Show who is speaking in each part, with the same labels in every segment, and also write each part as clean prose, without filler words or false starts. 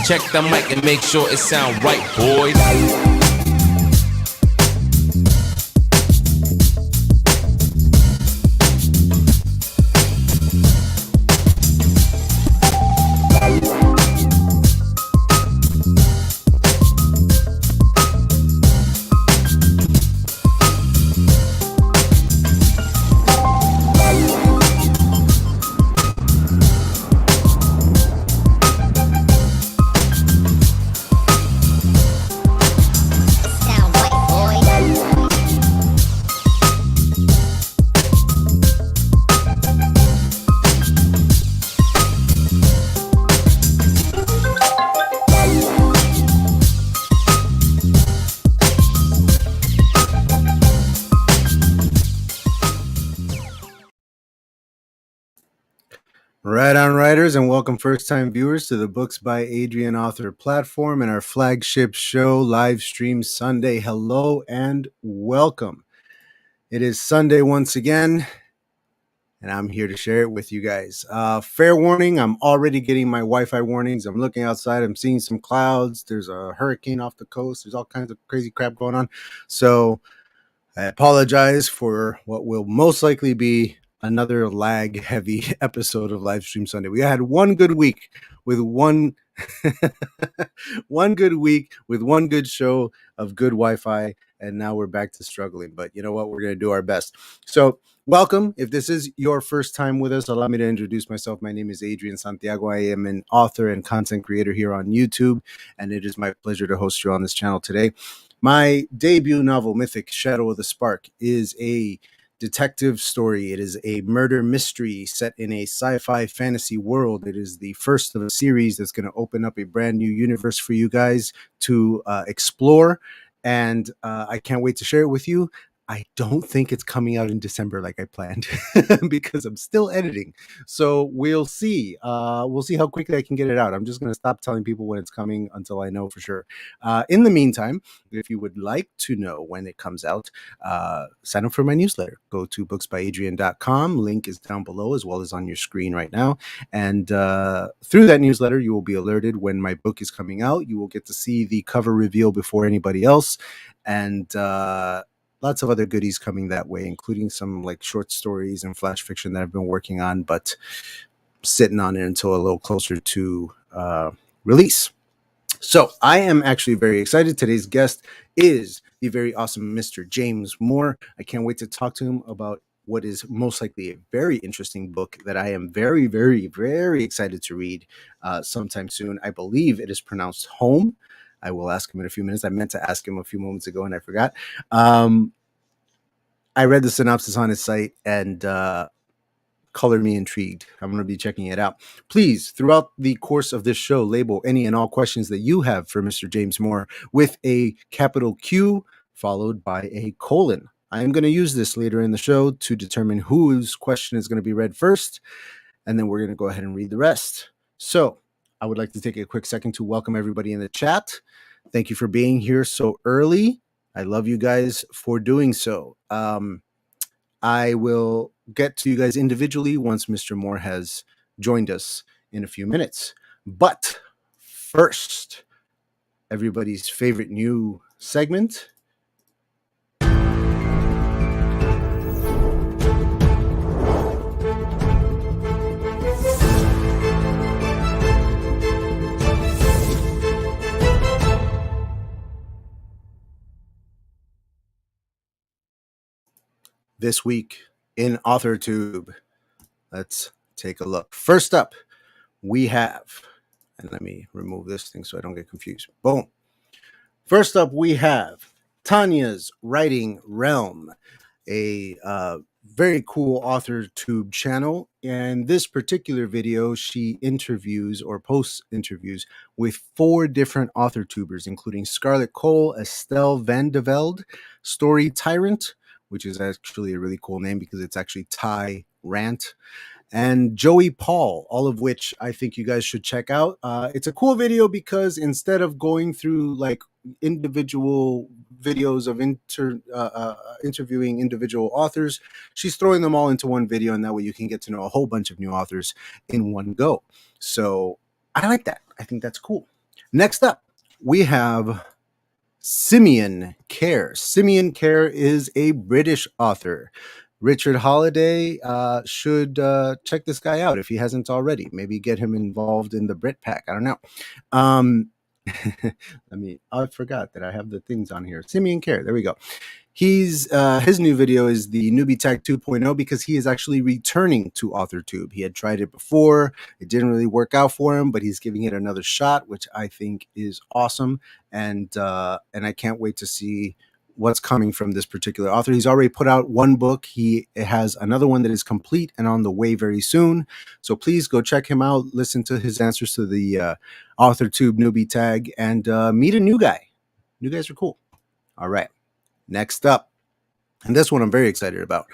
Speaker 1: Check the mic and make sure it sound right, boys.
Speaker 2: Right on, writers, and welcome first-time viewers to the Books by Adrian Author platform and our flagship show, Livestream Sunday. Hello and welcome. It is Sunday once again, and I'm here to share it with you guys. Fair warning, I'm already getting my Wi-Fi warnings. I'm looking outside, I'm seeing some clouds. There's a hurricane off the coast. There's all kinds of crazy crap going on. So I apologize for what will most likely be another lag-heavy episode of Livestream Sunday. We had one good week with one good week with one good show of good Wi-Fi, and now we're back to struggling. But you know what? We're going to do our best. So welcome. If this is your first time with us, allow me to introduce myself. My name is Adrian Santiago. I am an author and content creator here on YouTube, and it is my pleasure to host you on this channel today. My debut novel, Mythic Shadow of the Spark, is a detective story. It is a murder mystery set in a sci-fi fantasy world. It is the first of a series that's going to open up a brand new universe for you guys to explore, and I can't wait to share it with you. I don't think it's coming out in December like I planned because I'm still editing. So we'll see. We'll see how quickly I can get it out. I'm just going to stop telling people when it's coming until I know for sure. In the meantime, if you would like to know when it comes out, sign up for my newsletter. Go to booksbyadrian.com. Link is down below as well as on your screen right now. And through that newsletter, you will be alerted when my book is coming out. You will get to see the cover reveal before anybody else. And lots of other goodies coming that way, including some like short stories and flash fiction that I've been working on, but sitting on it until a little closer to release. So I am actually very excited. Today's guest is the very awesome Mr. James Moore. I can't wait to talk to him about what is most likely a very interesting book that I am very, very, very excited to read sometime soon. I believe it is pronounced Home. I will ask him in a few minutes. I meant to ask him a few moments ago and I forgot. I read the synopsis on his site and colored me intrigued. I'm going to be checking it out. Please, throughout the course of this show, label any and all questions that you have for Mr. James Moore with a capital Q followed by a colon. I am going to use this later in the show to determine whose question is going to be read first, and then we're going to go ahead and read the rest. So I would like to take a quick second to welcome everybody in the chat. Thank you for being here so early. I love you guys for doing so. I will get to you guys individually once Mr. Moore has joined us in a few minutes. But first, everybody's favorite new segment. This week in Authortube. Let's take a look. First up, we have, and let me remove this thing so I don't get confused. Boom. First up, we have Tanya's Writing Realm, a very cool Authortube channel. And this particular video, she interviews or posts interviews with 4 different Authortubers, including Scarlett Cole, Estelle Van de Velde, Story Tyrant, which is actually a really cool name because it's actually Ty Rant, and Joey Paul, all of which I think you guys should check out. It's a cool video because instead of going through like individual videos of interviewing individual authors, she's throwing them all into one video, and that way you can get to know a whole bunch of new authors in one go. So I like that. I think that's cool. Next up, we have Simeon Kerr. Simeon Kerr is a British author. Richard Holiday should check this guy out if he hasn't already. Maybe get him involved in the Brit Pack. I don't know. I forgot that I have the things on here. Simeon Kerr. There we go. He's his new video is the Newbie Tag 2.0 because he is actually returning to Authortube. He had tried it before. It didn't really work out for him, but he's giving it another shot, which I think is awesome. And I can't wait to see what's coming from this particular author. He's already put out one book. He has another one that is complete and on the way very soon. So please go check him out, listen to his answers to the Authortube Newbie Tag, and meet a new guy. New guys are cool. All right. Next up, and this one I'm very excited about.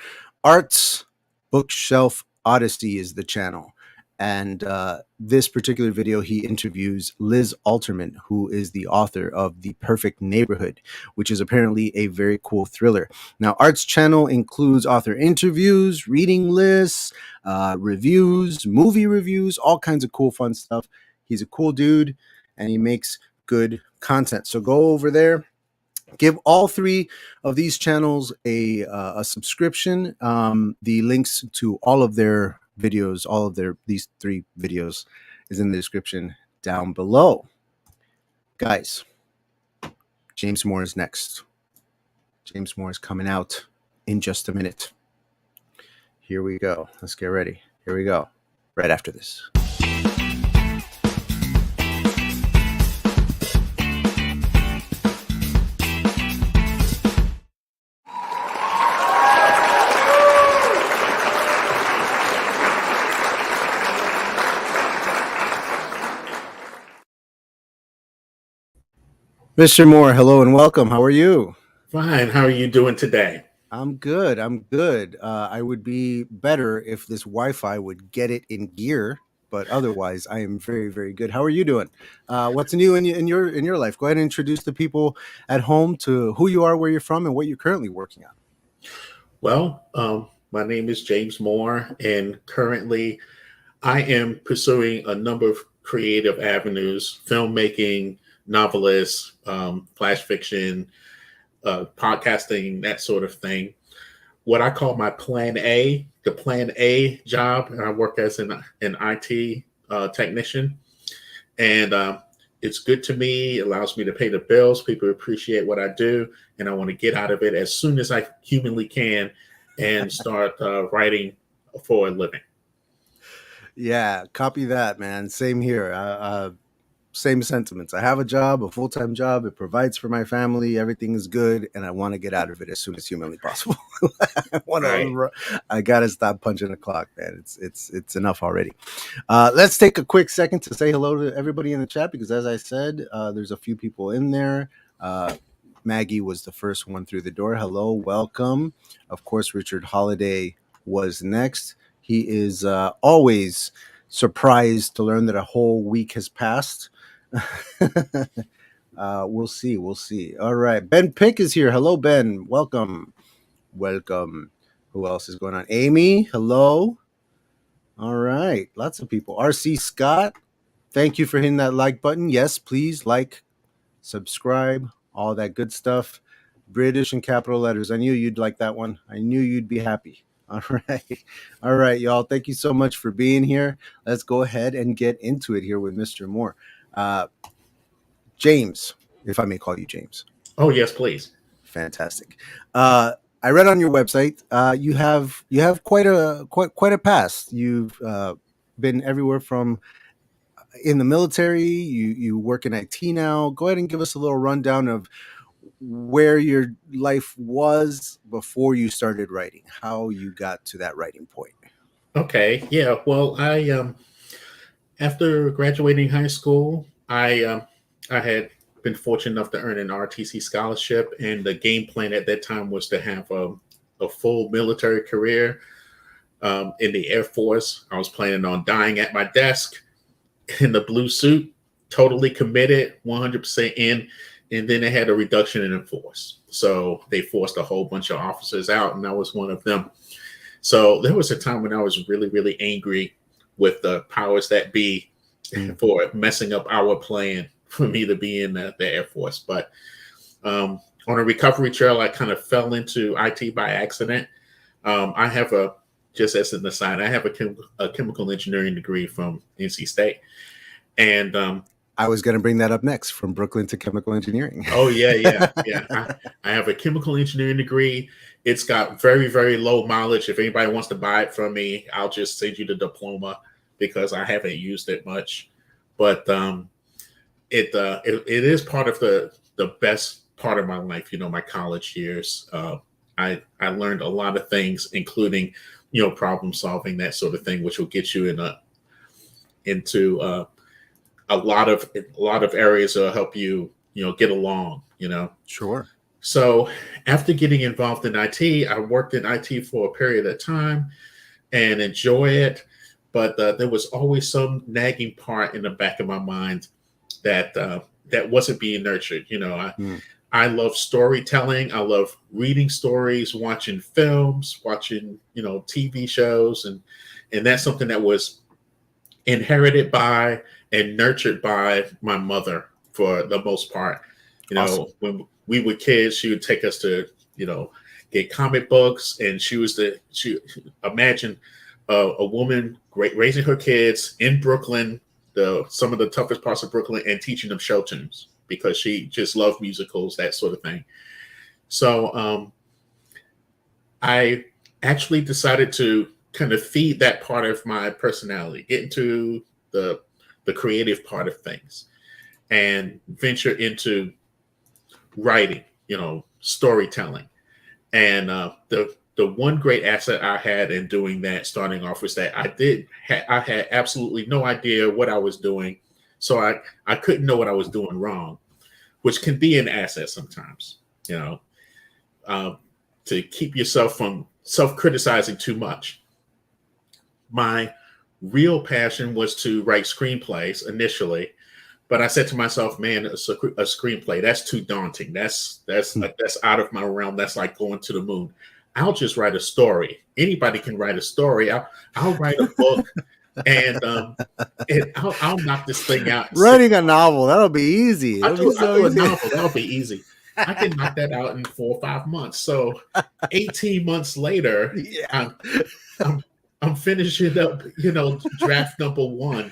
Speaker 2: Art's Bookshelf Odyssey is the channel. And this particular video, he interviews Liz Alterman, who is the author of The Perfect Neighborhood, which is apparently a very cool thriller. Now, Art's channel includes author interviews, reading lists, reviews, movie reviews, all kinds of cool, fun stuff. He's a cool dude, and he makes good content. So go over there. Give all three of these channels a subscription. The links to all of their videos, these three videos, is in the description down below. Guys, James Moore is next. James Moore is coming out in just a minute. Here we go. Let's get ready. Here we go. Right after this. Mr. Moore, hello and welcome. How are you?
Speaker 3: Fine. How are you doing today?
Speaker 2: I'm good. I would be better if this Wi-Fi would get it in gear, but otherwise, I am very, very good. How are you doing? What's new in your life? Go ahead and introduce the people at home to who you are, where you're from, and what you're currently working on.
Speaker 3: Well, my name is James Moore, and currently, I am pursuing a number of creative avenues: filmmaking, novelist, flash fiction, podcasting, that sort of thing. What I call my plan A, the plan A job, and I work as an IT technician. And it's good to me. It allows me to pay the bills. People appreciate what I do, and I want to get out of it as soon as I humanly can and start writing for a living.
Speaker 2: Yeah, copy that, man. Same here. Same sentiments. I have a job, a full-time job. It provides for my family. Everything is good, and I want to get out of it as soon as humanly possible. I gotta stop punching the clock, man. It's enough already. Let's take a quick second to say hello to everybody in the chat because, as I said, there's a few people in there. Maggie was the first one through the door. Hello, welcome. Of course, Richard Holiday was next. He is always surprised to learn that a whole week has passed. We'll see. All right, Ben Pick is here. Hello, Ben. Welcome. Who else is going on? Amy, hello. All right, lots of people. RC Scott, thank you for hitting that like button. Yes, please like, subscribe, all that good stuff. British in capital letters. I knew you'd like that one. I knew you'd be happy. All right, y'all. Thank you so much for being here. Let's go ahead and get into it here with Mr. Moore. James, if I may call you James.
Speaker 3: Oh, yes, please.
Speaker 2: Fantastic. I read on your website you have quite a past. You've been everywhere from in the military. You work in IT now. Go ahead and give us a little rundown of where your life was before you started writing, how you got to that writing point.
Speaker 3: Okay. Yeah. Well, I after graduating high school, I had been fortunate enough to earn an RTC scholarship, and the game plan at that time was to have a full military career in the Air Force. I was planning on dying at my desk in the blue suit, totally committed, 100% in. And then they had a reduction in force. So they forced a whole bunch of officers out, and I was one of them. So there was a time when I was really, really angry with the powers that be for messing up our plan for me to be in the Air Force. But on a recovery trail, I kind of fell into IT by accident. I have just as an aside, I have a chemical engineering degree from NC State. And
Speaker 2: I was going to bring that up next, from Brooklyn to chemical engineering.
Speaker 3: oh, yeah. I have a chemical engineering degree. It's got very, very low mileage. If anybody wants to buy it from me, I'll just send you the diploma because I haven't used it much. But it is part of the best part of my life, my college years. I learned a lot of things, including, problem solving, that sort of thing, which will get you into a lot of areas that'll help you, get along,
Speaker 2: Sure.
Speaker 3: So after getting involved in IT, I worked in IT for a period of time and enjoy it. But there was always some nagging part in the back of my mind that wasn't being nurtured. I love storytelling. I love reading stories, watching films, watching, TV shows. And that's something that was inherited by and nurtured by my mother for the most part.
Speaker 2: Awesome.
Speaker 3: When we were kids, she would take us to, get comic books, and she imagine a woman raising her kids in Brooklyn, some of the toughest parts of Brooklyn, and teaching them show tunes because she just loved musicals, that sort of thing. So I actually decided to kind of feed that part of my personality, get into the creative part of things, and venture into writing, storytelling. And the one great asset I had in doing that, starting off, was that I had absolutely no idea what I was doing. So I couldn't know what I was doing wrong, which can be an asset sometimes, to keep yourself from self-criticizing too much. My real passion was to write screenplays initially, but I said to myself, man, a screenplay, that's too daunting. That's out of my realm. That's like going to the moon. I'll just write a story. Anybody can write a story. I'll write a book, and I'll knock this thing out.
Speaker 2: Writing a novel, that'll be easy.
Speaker 3: I'll do a novel. That'll be easy. I can knock that out in 4 or 5 months. So 18 months later,
Speaker 2: yeah.
Speaker 3: I'm finishing up, draft number 1.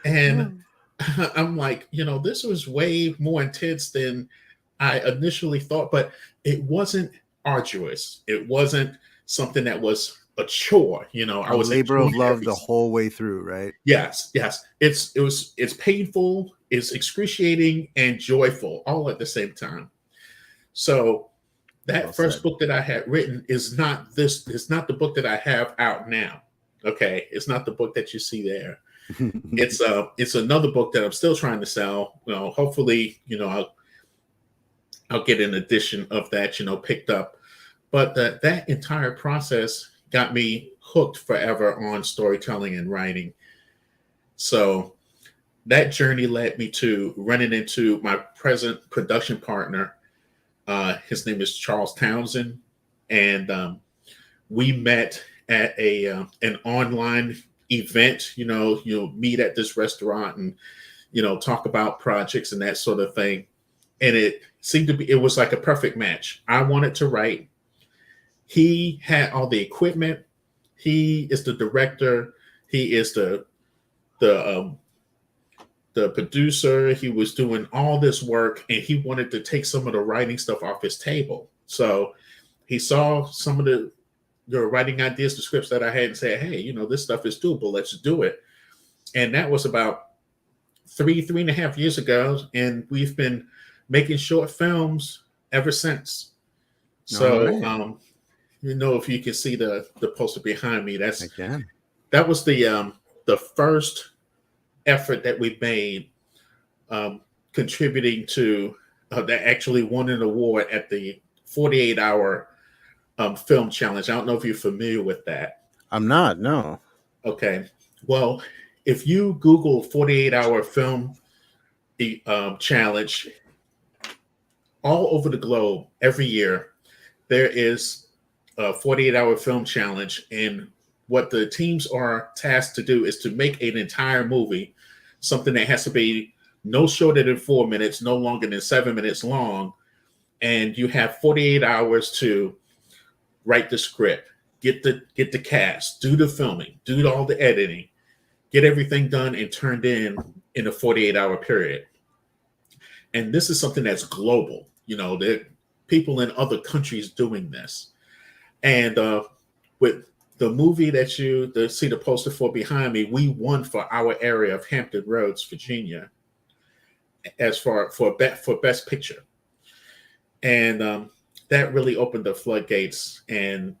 Speaker 3: And I'm like, this was way more intense than I initially thought, but it wasn't arduous. It wasn't something that was a chore. I was
Speaker 2: labor of love the whole way through, right?
Speaker 3: Yes. It's painful, it's excruciating, and joyful all at the same time. So that first book that I had written is not the book that I have out now. Okay, it's not the book that you see there. It's another book that I'm still trying to sell. Hopefully, I'll get an edition of that, picked up. But that entire process got me hooked forever on storytelling and writing. So that journey led me to running into my present production partner. His name is Charles Townsend, and we met at an online event. You'll meet at this restaurant and talk about projects and that sort of thing. And it was like a perfect match. I wanted to write. He had all the equipment. He is the director. He is the producer. He was doing all this work, and he wanted to take some of the writing stuff off his table. So he saw some of the writing ideas, the scripts that I had, and said, hey, this stuff is doable. Let's do it. And that was about 3.5 years ago. And we've been making short films ever since. So, right. If you can see the poster behind me, that was the first effort that we made, contributing to that actually won an award at the 48-hour film challenge. I don't know if you're familiar with that.
Speaker 2: I'm not, no.
Speaker 3: Okay. Well, if you Google 48-hour film challenge, all over the globe, every year, there is a 48-hour film challenge. And what the teams are tasked to do is to make an entire movie, something that has to be no shorter than 4 minutes, no longer than 7 minutes long, and you have 48 hours to write the script, get the cast, do the filming, do all the editing, get everything done and turned in a 48-hour period. And this is something that's global. There are people in other countries doing this. And with the movie that you see the poster for behind me, we won for our area of Hampton Roads, Virginia, as for best picture. And that really opened the floodgates and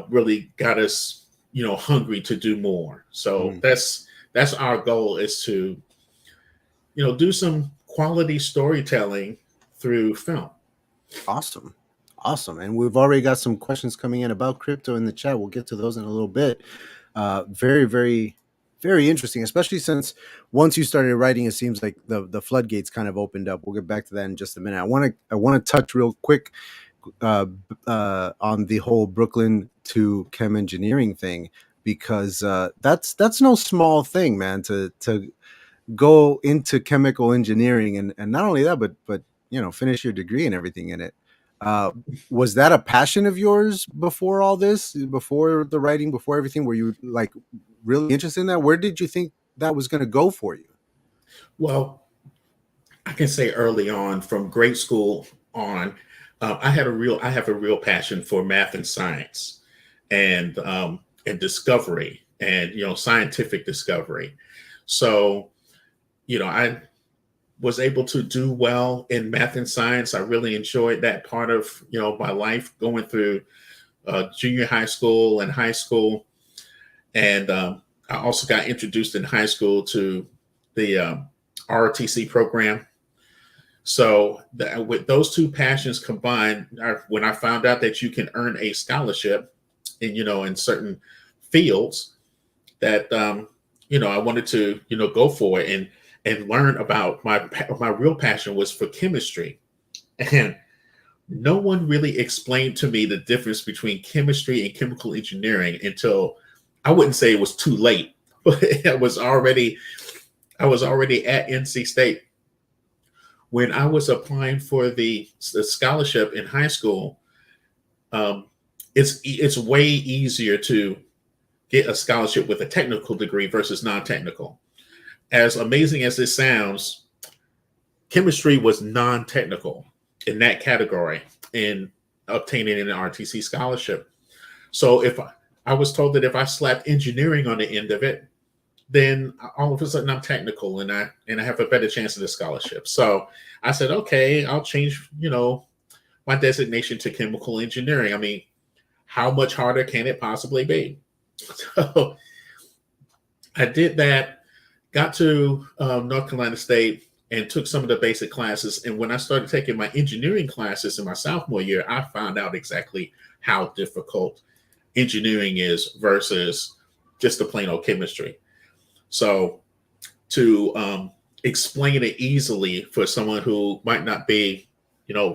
Speaker 3: really got us, hungry to do more. So that's our goal, is to, do some quality storytelling through film.
Speaker 2: Awesome. And we've already got some questions coming in about crypto in the chat. We'll get to those in a little bit. Very, very, very interesting, especially since once you started writing, it seems like the floodgates kind of opened up. We'll get back to that in just a minute. I want to touch real quick on the whole Brooklyn to chem engineering thing, because that's no small thing, man, to go into chemical engineering and not only that, but finish your degree and everything in it. Was that a passion of yours before all this, before the writing, before everything? Were you like really interested in that? Where did you think that was going to go for you?
Speaker 3: Well, I can say early on, from grade school on, I have a real passion for math and science, and discovery, and scientific discovery. So, I was able to do well in math and science. I really enjoyed that part of my life, going through junior high school and high school, and I also got introduced in high school to the ROTC program. So with those two passions combined, when I found out that you can earn a scholarship in certain fields, that I wanted to go for it and learn about my real passion was for chemistry. And no one really explained to me the difference between chemistry and chemical engineering until, I wouldn't say it was too late, but I was already at NC State. When I was applying for the scholarship in high school, it's way easier to get a scholarship with a technical degree versus non-technical. As amazing as this sounds, chemistry was non-technical in that category in obtaining an RTC scholarship. So if I was told that if I slapped engineering on the end of it, then all of a sudden I'm technical and I have a better chance of the scholarship. So I said, okay, I'll change, my designation to chemical engineering. I mean, how much harder can it possibly be? So I did that, got to North Carolina State and took some of the basic classes. And when I started taking my engineering classes in my sophomore year, I found out exactly how difficult engineering is versus just the plain old chemistry. So to explain it easily for someone who might not be,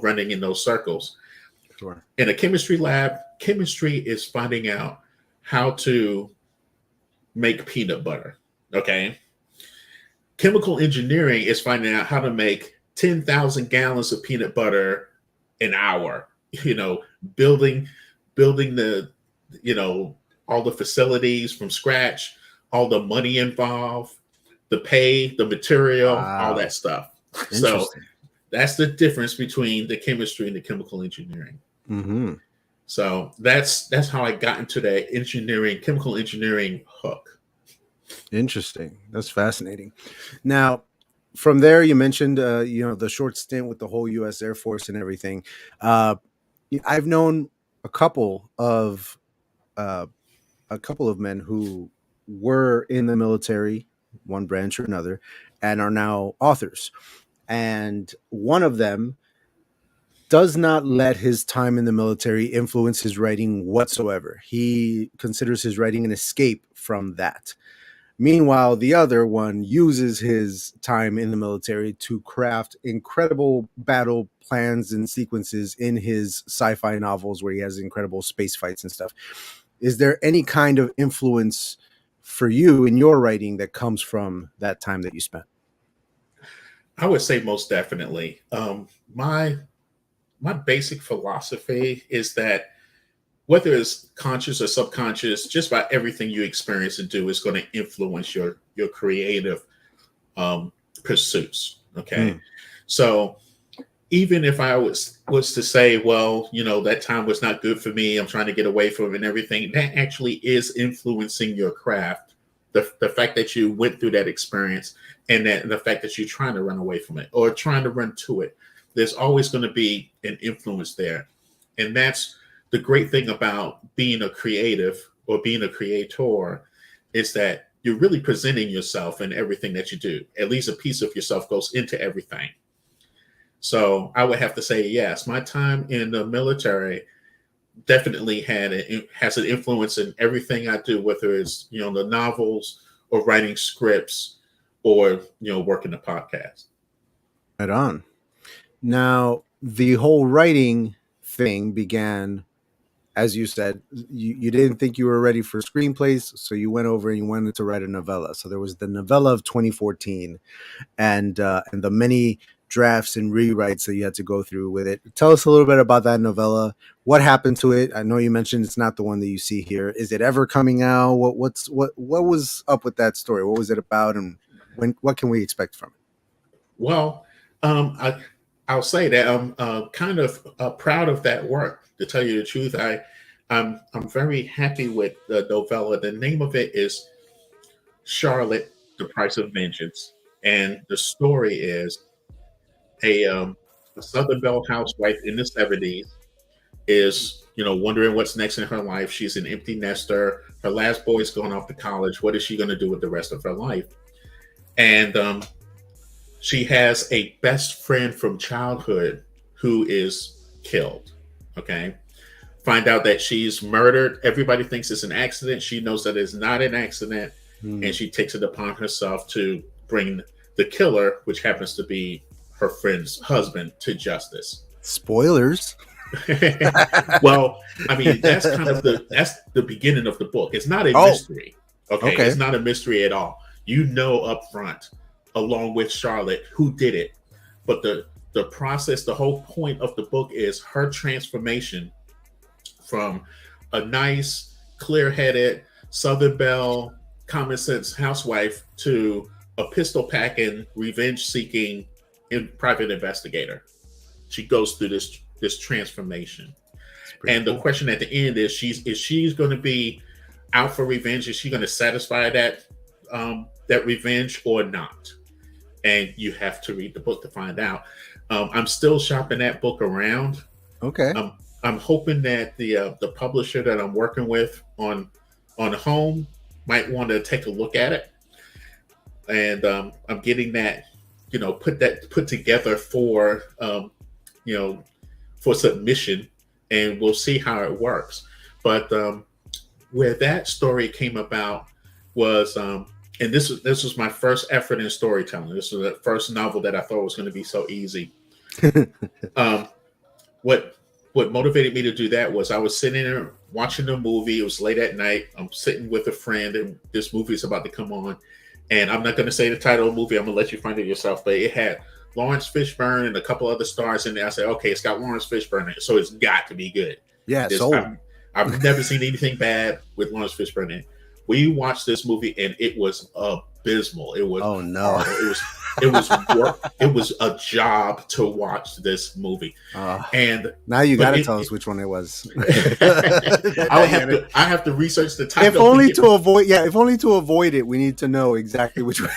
Speaker 3: running in those circles.
Speaker 2: Sure.
Speaker 3: In a chemistry lab, chemistry is finding out how to make peanut butter. Okay. Chemical engineering is finding out how to make 10,000 gallons of peanut butter an hour, building the, all the facilities from scratch, all the money involved, the pay, the material, all that stuff. So that's the difference between the chemistry and the chemical engineering.
Speaker 2: Mm-hmm.
Speaker 3: So that's how I got into that chemical engineering hook.
Speaker 2: Interesting. That's fascinating. Now, from there, you mentioned, the short stint with the whole U.S. Air Force and everything. I've known a couple of men who were in the military, one branch or another, and are now authors. And one of them does not let his time in the military influence his writing whatsoever. He considers his writing an escape from that. Meanwhile, the other one uses his time in the military to craft incredible battle plans and sequences in his sci-fi novels where he has incredible space fights and stuff. Is there any kind of influence for you in your writing that comes from that time that you spent?
Speaker 3: I would say most definitely. My my basic philosophy is that whether it's conscious or subconscious, just about everything you experience and do is going to influence your creative pursuits. Okay,
Speaker 2: Mm,
Speaker 3: so even if I was to say, well, that time was not good for me, I'm trying to get away from it and everything, that actually is influencing your craft. The fact that you went through that experience and that the fact that you're trying to run away from it or trying to run to it, there's always going to be an influence there. And that's the great thing about being a creative or being a creator is that you're really presenting yourself in everything that you do. At least a piece of yourself goes into everything. So I would have to say, yes, my time in the military definitely has an influence in everything I do, whether it's the novels or writing scripts or working the podcast.
Speaker 2: right on. Now, the whole writing thing began, as you said, you didn't think you were ready for screenplays, so you went over and you wanted to write a novella. So there was the novella of 2014, and the many drafts and rewrites that you had to go through with it. Tell us a little bit about that novella. What happened to it? I know you mentioned it's not the one that you see here. Is it ever coming out? What was up with that story? What was it about, and what can we expect from it?
Speaker 3: Well, I'll say that I'm kind of proud of that work. To tell you the truth, I'm very happy with the novella. The name of it is Charlotte: The Price of Vengeance, and the story is a Southern Belle housewife in the 70s is wondering what's next in her life. She's an empty nester. Her last boy's going off to college. What is she going to do with the rest of her life? And she has a best friend from childhood who is killed. Okay. Find out that she's murdered. Everybody thinks it's an accident. She knows that it's not an accident. And she takes it upon herself to bring the killer, which happens to be her friend's husband, to justice.
Speaker 2: Spoilers.
Speaker 3: Well, I mean, that's the beginning of the book. It's not a mystery. Okay? It's not a mystery at all. You know up front, along with Charlotte, who did it. But the process, the whole point of the book is her transformation from a nice, clear-headed Southern Belle, common sense housewife to a pistol packing, revenge seeking private investigator. She goes through this transformation. And the question at the end is she's going to be out for revenge? Is she going to satisfy that revenge or not? And you have to read the book to find out. I'm still shopping that book around.
Speaker 2: Okay.
Speaker 3: I'm hoping that the publisher that I'm working with on Home might want to take a look at it. And I'm getting that, put together for for submission, and we'll see how it works. But where that story came about was, and this was my first effort in storytelling. This was the first novel that I thought was going to be so easy. What motivated me to do that was I was sitting there watching the movie. It was late at night. I'm sitting with a friend, and this movie is about to come on. And I'm not going to say the title of the movie. I'm going to let you find it yourself. But it had Lawrence Fishburne and a couple other stars in there. I said, okay, it's got Lawrence Fishburne in it, so it's got to be good.
Speaker 2: Yeah,
Speaker 3: I've never seen anything bad with Lawrence Fishburne in it. We watched this movie, and it was abysmal. It was it was work. It was a job to watch this movie. And
Speaker 2: now you got to tell us which one it was.
Speaker 3: I have to research the title.
Speaker 2: If only to avoid it, we need to know exactly which one.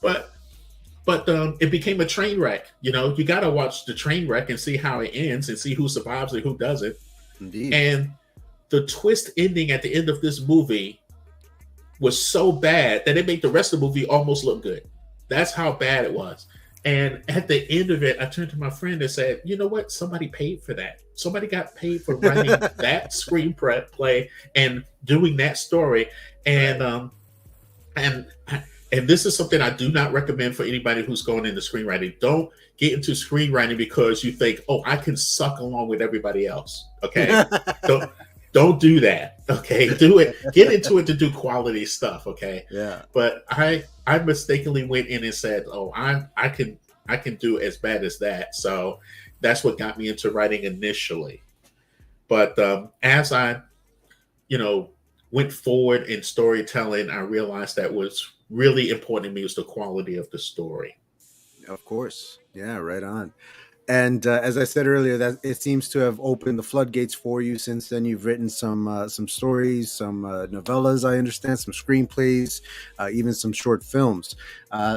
Speaker 3: Right. But it became a train wreck. You got to watch the train wreck and see how it ends and see who survives and who doesn't.
Speaker 2: Indeed.
Speaker 3: And the twist ending at the end of this movie was so bad that it made the rest of the movie almost look good. That's how bad it was. And at the end of it, I turned to my friend and said, you know what? Somebody paid for that. Somebody got paid for writing that screenplay and doing that story. And this is something I do not recommend for anybody who's going into screenwriting. Don't get into screenwriting because you think, oh, I can suck along with everybody else. Okay. Don't do that. Okay, do it. Get into it to do quality stuff. Okay,
Speaker 2: Yeah.
Speaker 3: but I mistakenly went in and said, "Oh, I can do as bad as that." So that's what got me into writing initially. But as I you know went forward in storytelling, I realized that was really important to me was the quality of the story.
Speaker 2: Of course. Yeah, right on. And as I said earlier, that it seems to have opened the floodgates for you. Since then, you've written some stories, some novellas. I understand some screenplays, even some short films.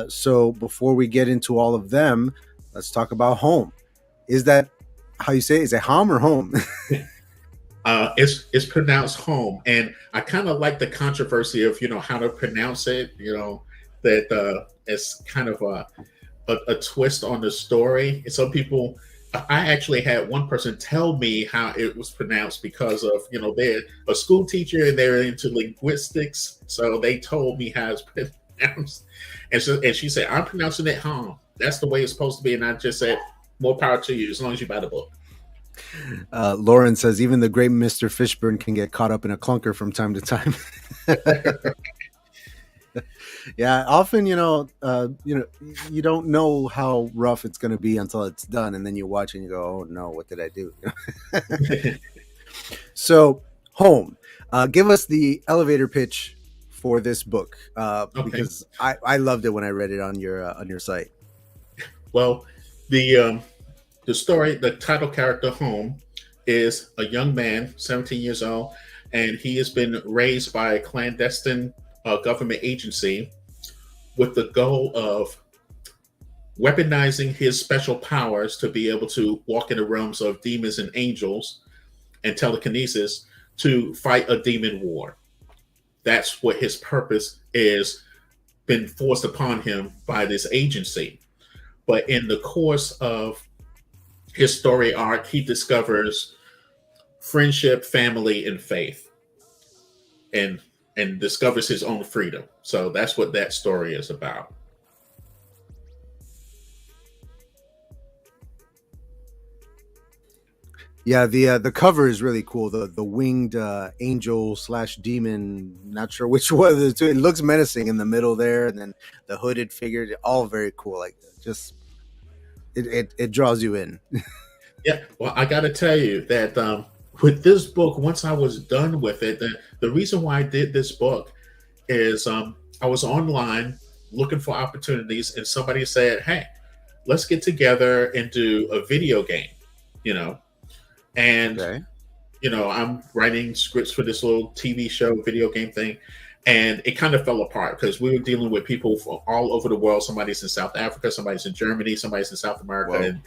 Speaker 2: So before we get into all of them, let's talk about home. Is that how you say it? Is it home or home?
Speaker 3: It's pronounced home, and I kind of like the controversy of how to pronounce it. That it's kind of a twist on the story. And some people, I actually had one person tell me how it was pronounced because of they're a school teacher and they're into linguistics, so they told me how it's pronounced, and she said I'm pronouncing it home. That's the way it's supposed to be, and I just said more power to you as long as you buy the book.
Speaker 2: Lauren says even the great Mr. Fishburne can get caught up in a clunker from time to time. Yeah, often you don't know how rough it's going to be until it's done, and then you watch and you go, "Oh no, what did I do?" So, home. Give us the elevator pitch for this book,
Speaker 3: Okay.
Speaker 2: because I loved it when I read it on your site.
Speaker 3: Well, the story, the title character, Home, is a young man, 17 years old, and he has been raised by a clandestine government agency with the goal of weaponizing his special powers to be able to walk in the realms of demons and angels and telekinesis to fight a demon war. That's what his purpose is, been forced upon him by this agency. But in the course of his story arc, he discovers friendship, family, and faith, and discovers his own freedom. So that's what that story is about.
Speaker 2: Yeah, the cover is really cool. The winged angel slash demon. Not sure which one of the two. It looks menacing in the middle there, and then the hooded figure. All very cool. Like just it draws you in.
Speaker 3: Yeah, well, I got to tell you that with this book, once I was done with it, the reason why I did this book is I was online looking for opportunities, and somebody said, "Hey, let's get together and do a video game," you know. And
Speaker 2: Okay.
Speaker 3: I'm writing scripts for this little TV show, video game thing, and it kind of fell apart because we were dealing with people from all over the world. Somebody's in South Africa, somebody's in Germany, somebody's in South America,
Speaker 2: Whoa.
Speaker 3: and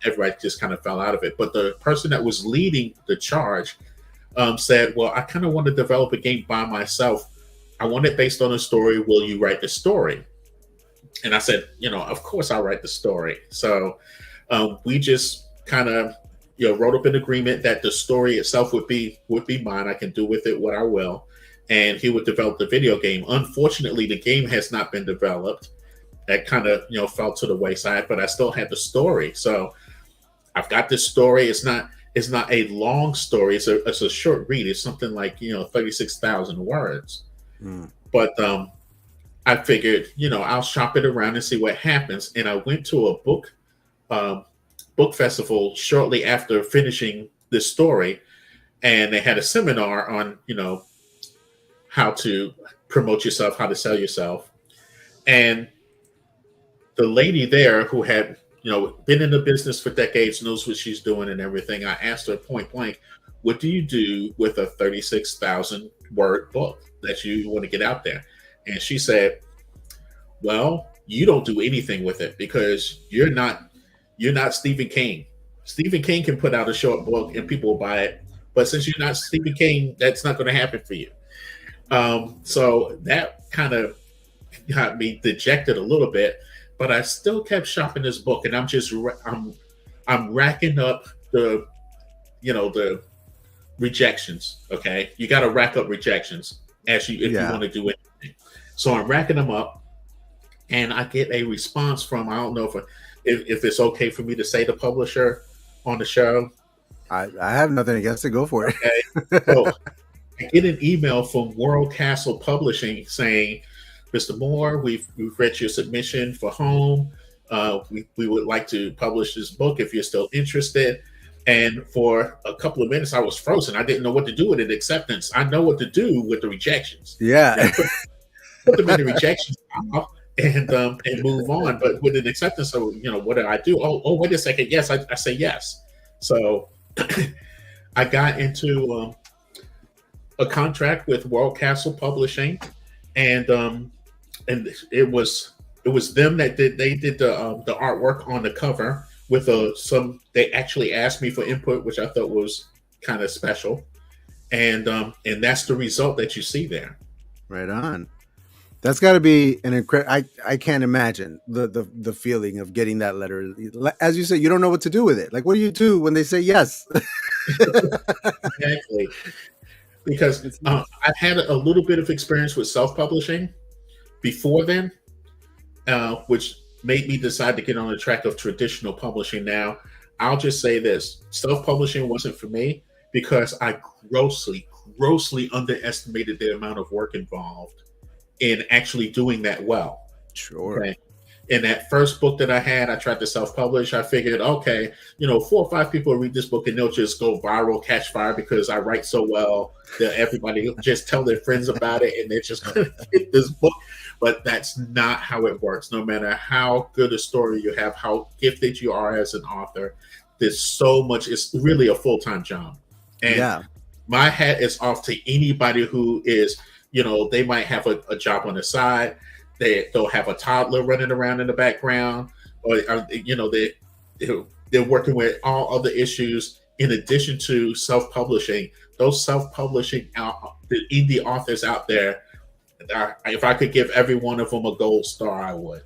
Speaker 3: everybody just kind of fell out of it. But the person that was leading the charge said, "Well, I kind of want to develop a game by myself. I want it based on a story. Will you write the story?" And I said, "Of course I'll write the story." So we just kind of wrote up an agreement that the story itself would be mine. I can do with it what I will, and he would develop the video game. Unfortunately, the game has not been developed. That kind of fell to the wayside, but I still had the story. So I've got this story. It's not a long story. It's a short read. It's something like 36,000 words.
Speaker 2: Mm.
Speaker 3: But I figured I'll shop it around and see what happens. And I went to a book festival shortly after finishing this story, and they had a seminar on how to promote yourself, how to sell yourself. And the lady there, who had been in the business for decades, knows what she's doing and everything, I asked her point blank, "What do you do with a 36,000 word book that you want to get out there?" And she said, "Well, you don't do anything with it because you're not Stephen King. Stephen King can put out a short book and people will buy it, but since you're not Stephen King, that's not going to happen for you." So that kind of got me dejected a little bit, but I still kept shopping this book, and I'm racking up the rejections. Okay, you got to rack up rejections if you want to do anything. So I'm racking them up, and I get a response from, I don't know if it's okay for me to say the publisher on the show.
Speaker 2: I have nothing against it. Go for it.
Speaker 3: Okay. So I get an email from World Castle Publishing saying, Mr. Moore, we've read your submission for Home. We would like to publish this book if you're still interested. And for a couple of minutes, I was frozen. I didn't know what to do with an acceptance. I know what to do with the rejections.
Speaker 2: Yeah.
Speaker 3: Put them in the rejections and move on. But with an acceptance, so what did I do? Oh, wait a second. Yes, I say yes. So I got into a contract with World Castle Publishing, and it was them that did the artwork on the cover with some. They actually asked me for input, which I thought was kind of special, and that's the result that you see there.
Speaker 2: Right on. That's got to be an incredible. I can't imagine the feeling of getting that letter. As you said, you don't know what to do with it. Like, what do you do when they say yes?
Speaker 3: Exactly. Because I had a little bit of experience with self-publishing before then, which made me decide to get on the track of traditional publishing. Now, I'll just say this: self-publishing wasn't for me because I grossly underestimated the amount of work involved in actually doing that well.
Speaker 2: Sure.
Speaker 3: Okay. In that first book that I had, I tried to self-publish. I figured, okay, 4 or 5 people read this book and they'll just go viral, catch fire because I write so well that everybody will just tell their friends about it and they're just going to get this book. But that's not how it works. No matter how good a story you have, how gifted you are as an author, there's so much. It's really a full-time job. And my hat is off to anybody who is, they might have a job on the side. They'll have a toddler running around in the background, or they're working with all other issues in addition to self-publishing. Those self-publishing the indie authors out there, if I could give every one of them a gold star, I would.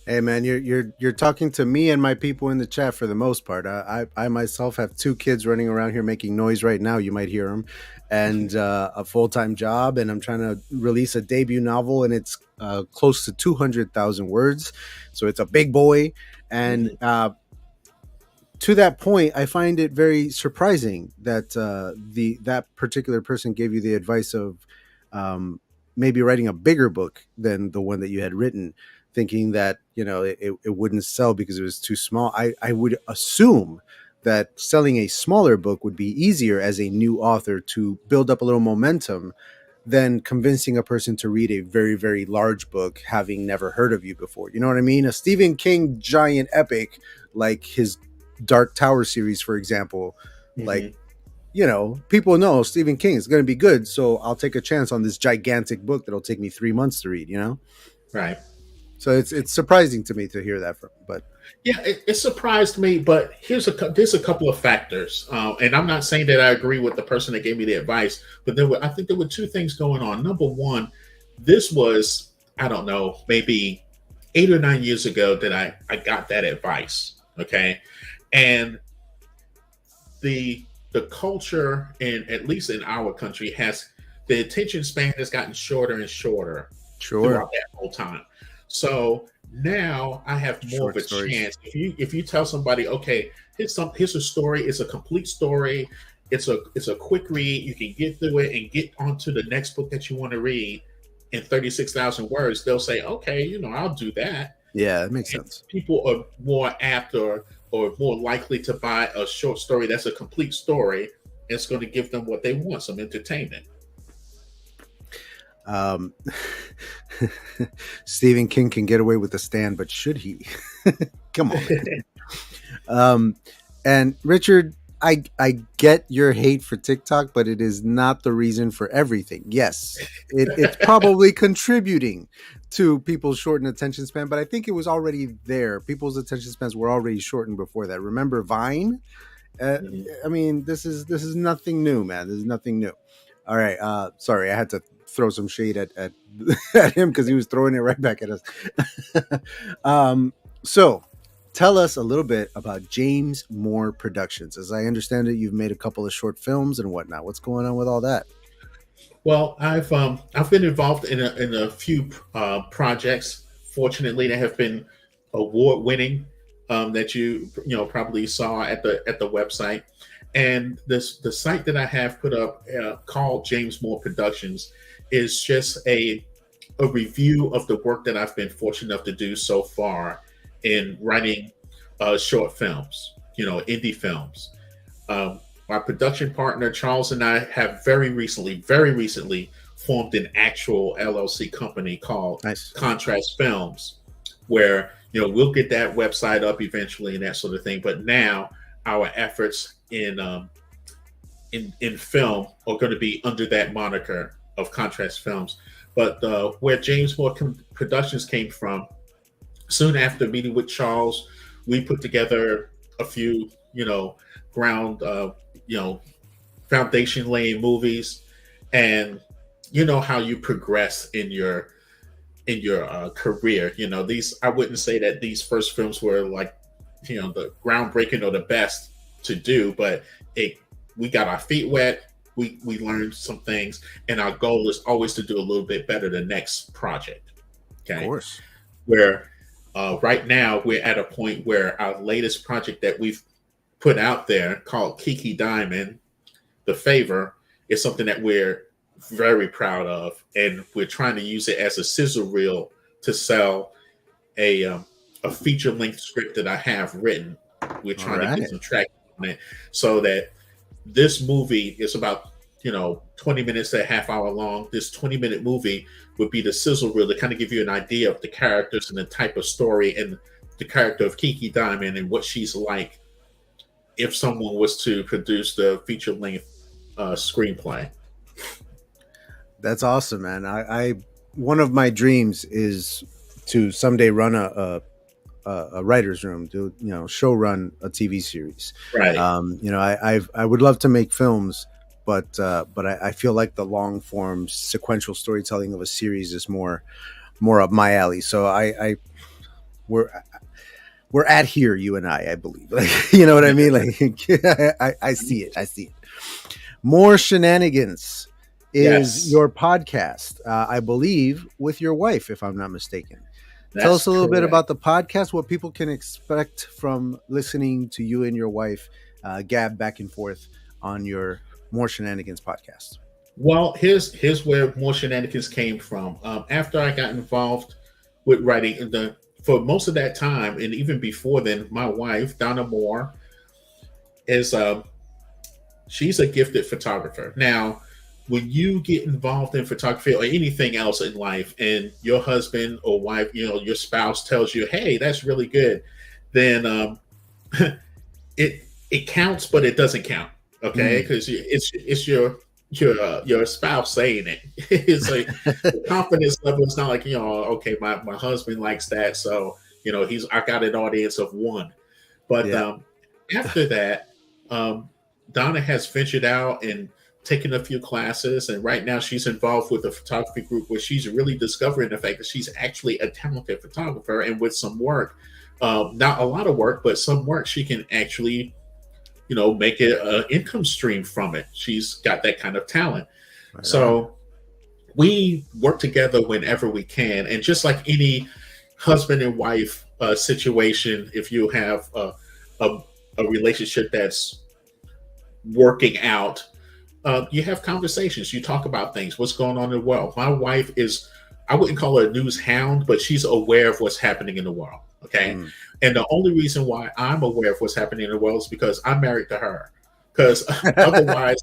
Speaker 2: Hey man, you're talking to me and my people in the chat for the most part. I myself have 2 kids running around here making noise right now. You might hear them, and a full-time job. And I'm trying to release a debut novel, and it's close to 200,000 words, so it's a big boy. And to that point, I find it very surprising that that particular person gave you the advice of maybe writing a bigger book than the one that you had written, thinking that it wouldn't sell because it was too small. I would assume that selling a smaller book would be easier as a new author to build up a little momentum than convincing a person to read a very, very large book having never heard of you before. You know what I mean? A Stephen King giant epic like his Dark Tower series, for example, like, people know Stephen King is going to be good, so I'll take a chance on this gigantic book that'll take me 3 months to read,
Speaker 3: Right.
Speaker 2: So it's surprising to me to hear that from, but
Speaker 3: yeah, it surprised me. But there's a couple of factors, and I'm not saying that I agree with the person that gave me the advice, but I think there were 2 things going on. Number one, this was, I don't know, maybe 8 or 9 years ago that I got that advice. Okay, and the culture, and at least in our country, the attention span has gotten shorter and shorter throughout that whole time. So now I have more of a chance. If you tell somebody, okay, here's a story, it's a complete story, it's a quick read, you can get through it and get onto the next book that you want to read in 36,000 words, they'll say, okay, I'll do that.
Speaker 2: Yeah, it makes sense.
Speaker 3: People are more apt or more likely to buy a short story that's a complete story. It's going to give them what they want, some entertainment.
Speaker 2: Stephen King can get away with the stand, but should he? Come on. And Richard, I get your hate for TikTok, but it is not the reason for everything. Yes, it's probably contributing to people's shortened attention span, but I think it was already there. People's attention spans were already shortened before that. Remember Vine? I mean, this is nothing new, man. This is nothing new. All right. Sorry, I had to throw some shade at him because he was throwing it right back at us. So tell us a little bit about James Moore Productions. As I understand it, you've made a couple of short films and whatnot. What's going on with all that?
Speaker 3: Well, I've been involved in a few projects. Fortunately, they have been award winning, that you probably saw at the website. And the site that I have put up called James Moore Productions is just a review of the work that I've been fortunate enough to do so far in writing short films, indie films. My production partner Charles and I have very recently formed an actual LLC company called
Speaker 2: Nice.
Speaker 3: Contrast Films, where we'll get that website up eventually and that sort of thing. But now our efforts in film are going to be under that moniker of Contrast Films. But where James Moore Productions came from, soon after meeting with Charles, we put together a few, ground, foundation laying movies, and how you progress in your career. I wouldn't say that these first films were like, the groundbreaking or the best to do, but we got our feet wet. We learned some things, and our goal is always to do a little bit better the next project. Okay,
Speaker 2: Of course.
Speaker 3: where right now we're at a point where our latest project that we've put out there called Kiki Diamond, The Favor, is something that we're very proud of, and we're trying to use it as a sizzle reel to sell a feature-length script that I have written. We're trying to get some traction on it so that this movie is about 20 minutes to a half hour long. This 20-minute movie would be the sizzle reel to kind of give you an idea of the characters and the type of story and the character of Kiki Diamond and what she's like if someone was to produce the feature-length screenplay.
Speaker 2: That's awesome, man. I one of my dreams is to someday run a writer's room, to show run a TV series.
Speaker 3: Right.
Speaker 2: I would love to make films, but I feel like the long form sequential storytelling of a series is more up my alley. So we're at here, you and I believe. Like, you know what I mean? Like I see it. More Shenanigans is your podcast, I believe, with your wife, if I'm not mistaken. Tell us a little bit about the podcast, what people can expect from listening to you and your wife gab back and forth on your More Shenanigans podcast.
Speaker 3: Well, here's where More Shenanigans came from. After I got involved with writing, for most of that time, and even before then, my wife, Donna Moore, she's a gifted photographer. Now, when you get involved in photography or anything else in life, and your husband or wife, your spouse tells you, "Hey, that's really good," then it counts, but it doesn't count. Okay, because it's your spouse saying it. It's like the confidence level. It's not like okay, my husband likes that, so I got an audience of one. But after that, Donna has ventured out and taken a few classes, and right now she's involved with a photography group where she's really discovering the fact that she's actually a talented photographer, and with some work, not a lot of work, but some work, she can actually make it an income stream from it. She's got that kind of talent. Right. So we work together whenever we can, and just like any husband and wife situation, if you have a relationship that's working out, you have conversations, you talk about things, what's going on in the world. My wife is, I wouldn't call her a news hound, but she's aware of what's happening in the world. Okay. And the only reason why I'm aware of what's happening in the world is because I'm married to her. Because otherwise,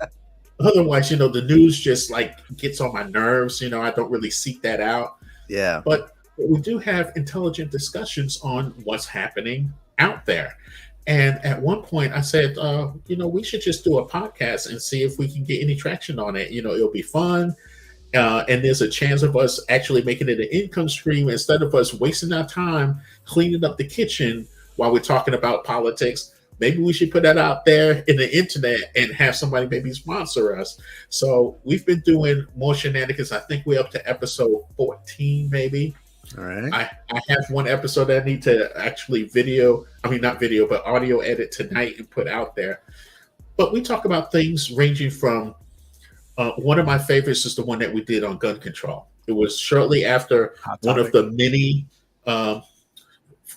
Speaker 3: the news just like gets on my nerves. I don't really seek that out.
Speaker 2: Yeah.
Speaker 3: But we do have intelligent discussions on what's happening out there. And at one point I said, we should just do a podcast and see if we can get any traction on it. It'll be fun. And there's a chance of us actually making it an income stream instead of us wasting our time cleaning up the kitchen while we're talking about politics. Maybe we should put that out there in the internet and have somebody maybe sponsor us. So we've been doing More Shenanigans. I think we're up to episode 14, maybe.
Speaker 2: All right.
Speaker 3: I have one episode that I need to actually audio edit tonight and put out there. But we talk about things ranging from one of my favorites is the one that we did on gun control. It was shortly after one of the many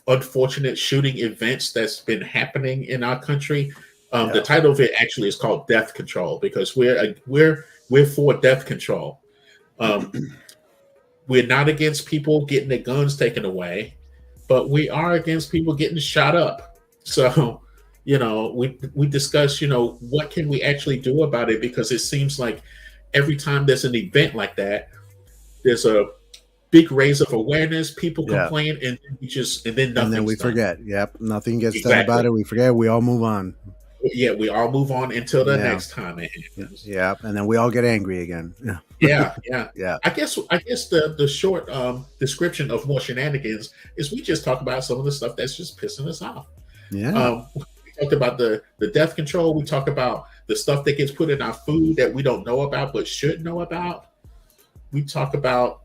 Speaker 3: unfortunate shooting events that's been happening in our country. The title of it actually is called Death Control because we're for death control. Um, we're not against people getting their guns taken away, but we are against people getting shot up. So, we discuss, what can we actually do about it? Because it seems like every time there's an event like that, there's a big raise of awareness. People complain, and then
Speaker 2: we
Speaker 3: done.
Speaker 2: forget. Yep, nothing gets done about it. We forget. We all move on.
Speaker 3: Yeah, we all move on until the next time it happens.
Speaker 2: Yeah, and then we all get angry again.
Speaker 3: Yeah.
Speaker 2: Yeah.
Speaker 3: I guess the short description of more shenanigans is we just talk about some of the stuff that's just pissing us off.
Speaker 2: Yeah.
Speaker 3: We talked about the death control. We talk about the stuff that gets put in our food that we don't know about but should know about. We talk about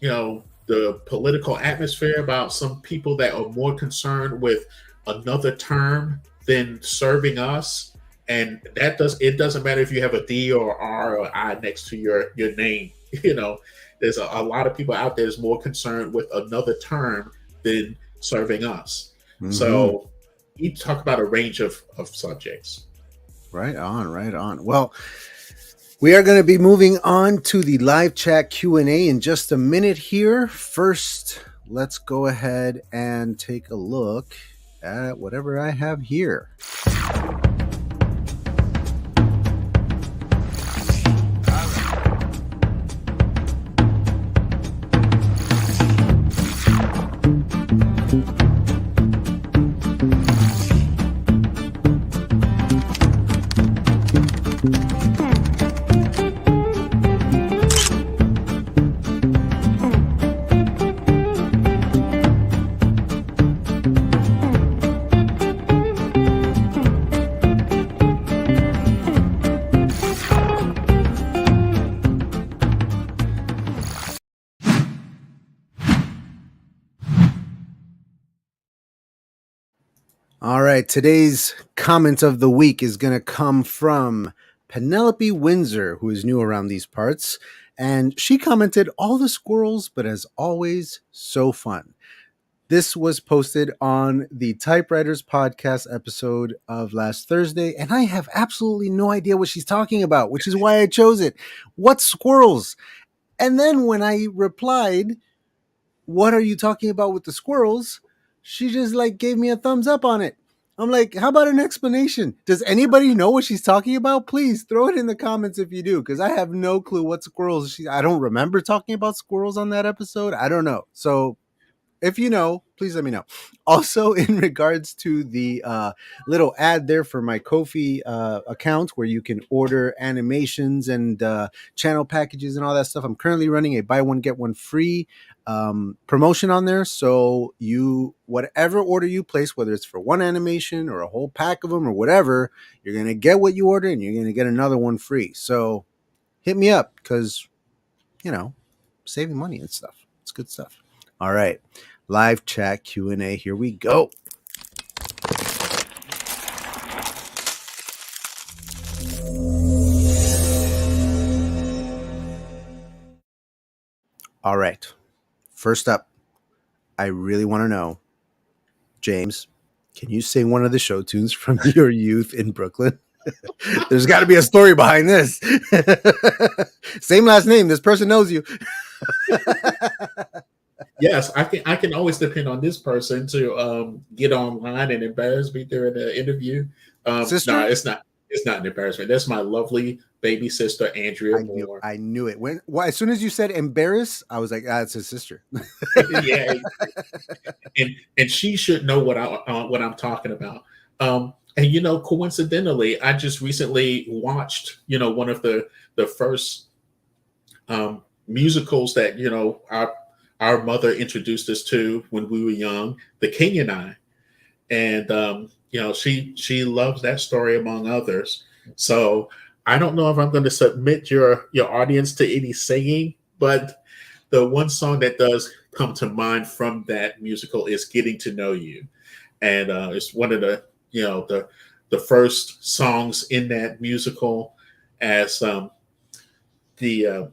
Speaker 3: the political atmosphere, about some people that are more concerned with another term than serving us, and it doesn't matter if you have a D or R or I next to your name. There's a lot of people out there that's more concerned with another term than serving us. Mm-hmm. So we talk about a range of subjects.
Speaker 2: Right on. Well, we are going to be moving on to the live chat Q&A in just a minute here. First, let's go ahead and take a look at whatever I have here. All right, today's comment of the week is going to come from Penelope Windsor, who is new around these parts. And she commented, all the squirrels, but as always, so fun. This was posted on the Typewriters podcast episode of last Thursday, and I have absolutely no idea what she's talking about, which is why I chose it. What squirrels? And then when I replied, what are you talking about with the squirrels? She just gave me a thumbs up on it. I'm like, how about an explanation? Does anybody know what she's talking about? Please throw it in the comments if you do, because I have no clue what squirrels. I don't remember talking about squirrels on that episode. I don't know. So if you know, please let me know. Also, in regards to the little ad there for my Ko-fi account where you can order animations and channel packages and all that stuff, I'm currently running a buy one, get one free promotion on there. So whatever order you place, whether it's for one animation or a whole pack of them or whatever, you're going to get what you order and you're going to get another one free. So hit me up because, saving money and stuff. It's good stuff. All right. Live chat Q&A. Here we go. All right. First up, I really want to know, James, can you sing one of the show tunes from your youth in Brooklyn? There's got to be a story behind this. Same last name. This person knows you.
Speaker 3: Yes, I can always depend on this person to get online and embarrass me during the interview.
Speaker 2: Sister?
Speaker 3: No, it's not. It's not an embarrassment. That's my lovely baby sister, Andrea Moore.
Speaker 2: I knew it. As soon as you said embarrass, I was like, it's his sister.
Speaker 3: Yeah, and she should know what I'm talking about. And coincidentally, I just recently watched one of the first musicals that our mother introduced us to when we were young, The King and I. And she loves that story among others. So I don't know if I'm going to submit your audience to any singing, but the one song that does come to mind from that musical is "Getting to Know You," and it's one of the the first songs in that musical as the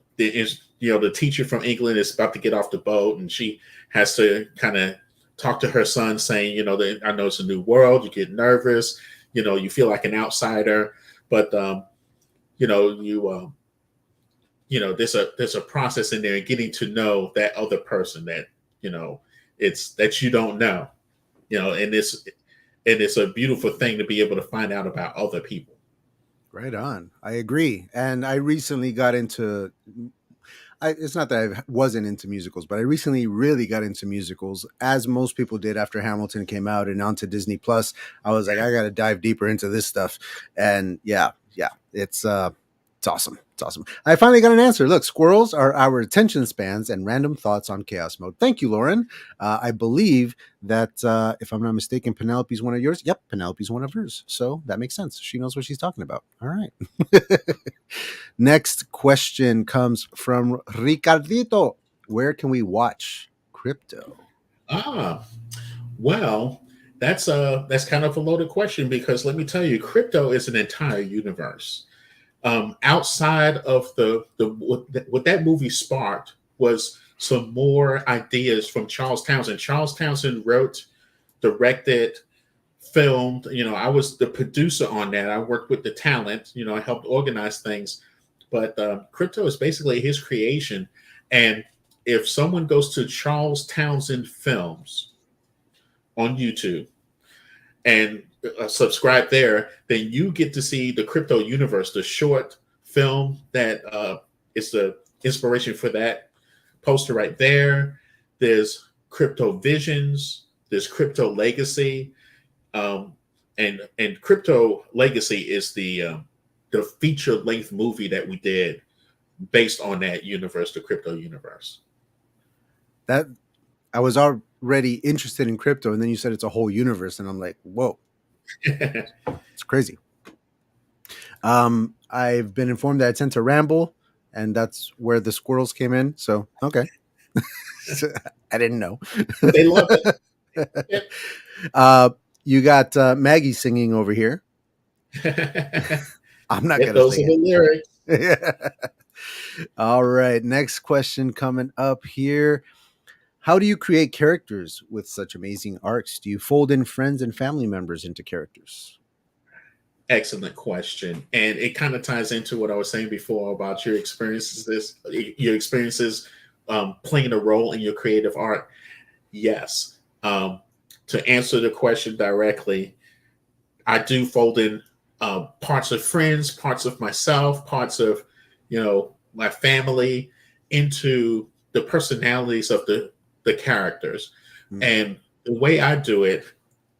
Speaker 3: teacher from England is about to get off the boat, and she has to kind of talk to her son, saying, I know it's a new world. You get nervous. you feel like an outsider, but you know, there's a process in there and getting to know that other person that, it's that you don't know, and it's a beautiful thing to be able to find out about other people.
Speaker 2: Right on. I agree. And I recently got into it's not that I wasn't into musicals, but I recently really got into musicals, as most people did after Hamilton came out and onto Disney Plus. I was like, I got to dive deeper into this stuff, and yeah, it's awesome. It's awesome. I finally got an answer. Look, squirrels are our attention spans and random thoughts on chaos mode. Thank you, Lauren. I believe that if I'm not mistaken, Penelope's one of yours. Yep, Penelope's one of hers. So that makes sense. She knows what she's talking about. All right. Next question comes from Ricardito. Where can we watch crypto?
Speaker 3: Ah, well, that's kind of a loaded question, because let me tell you, crypto is an entire universe. Outside of what that movie sparked was some more ideas from Charles Townsend. Charles Townsend wrote, directed, filmed. I was the producer on that. I worked with the talent. I helped organize things. But crypto is basically his creation. And if someone goes to Charles Townsend Films on YouTube and subscribe there, then you get to see the crypto universe, the short film that is the inspiration for that poster right there. There's Crypto Visions, there's Crypto Legacy, and Crypto Legacy is the feature length movie that we did based on that universe, the crypto universe.
Speaker 2: That I was already interested in crypto, and then you said it's a whole universe, and I'm like, whoa, it's crazy. I've been informed that I tend to ramble, and that's where the squirrels came in. So okay, I didn't know.
Speaker 3: They love it.
Speaker 2: You got Maggie singing over here. I'm not gonna
Speaker 3: those
Speaker 2: sing
Speaker 3: are the
Speaker 2: lyrics. All right, next question coming up here. How do you create characters with such amazing arcs? Do you fold in friends and family members into characters?
Speaker 3: Excellent question, and it kind of ties into what I was saying before about your experiences. Playing a role in your creative art. Yes. To answer the question directly, I do fold in parts of friends, parts of myself, parts of my family into the personalities of the characters. Mm-hmm. And the way I do it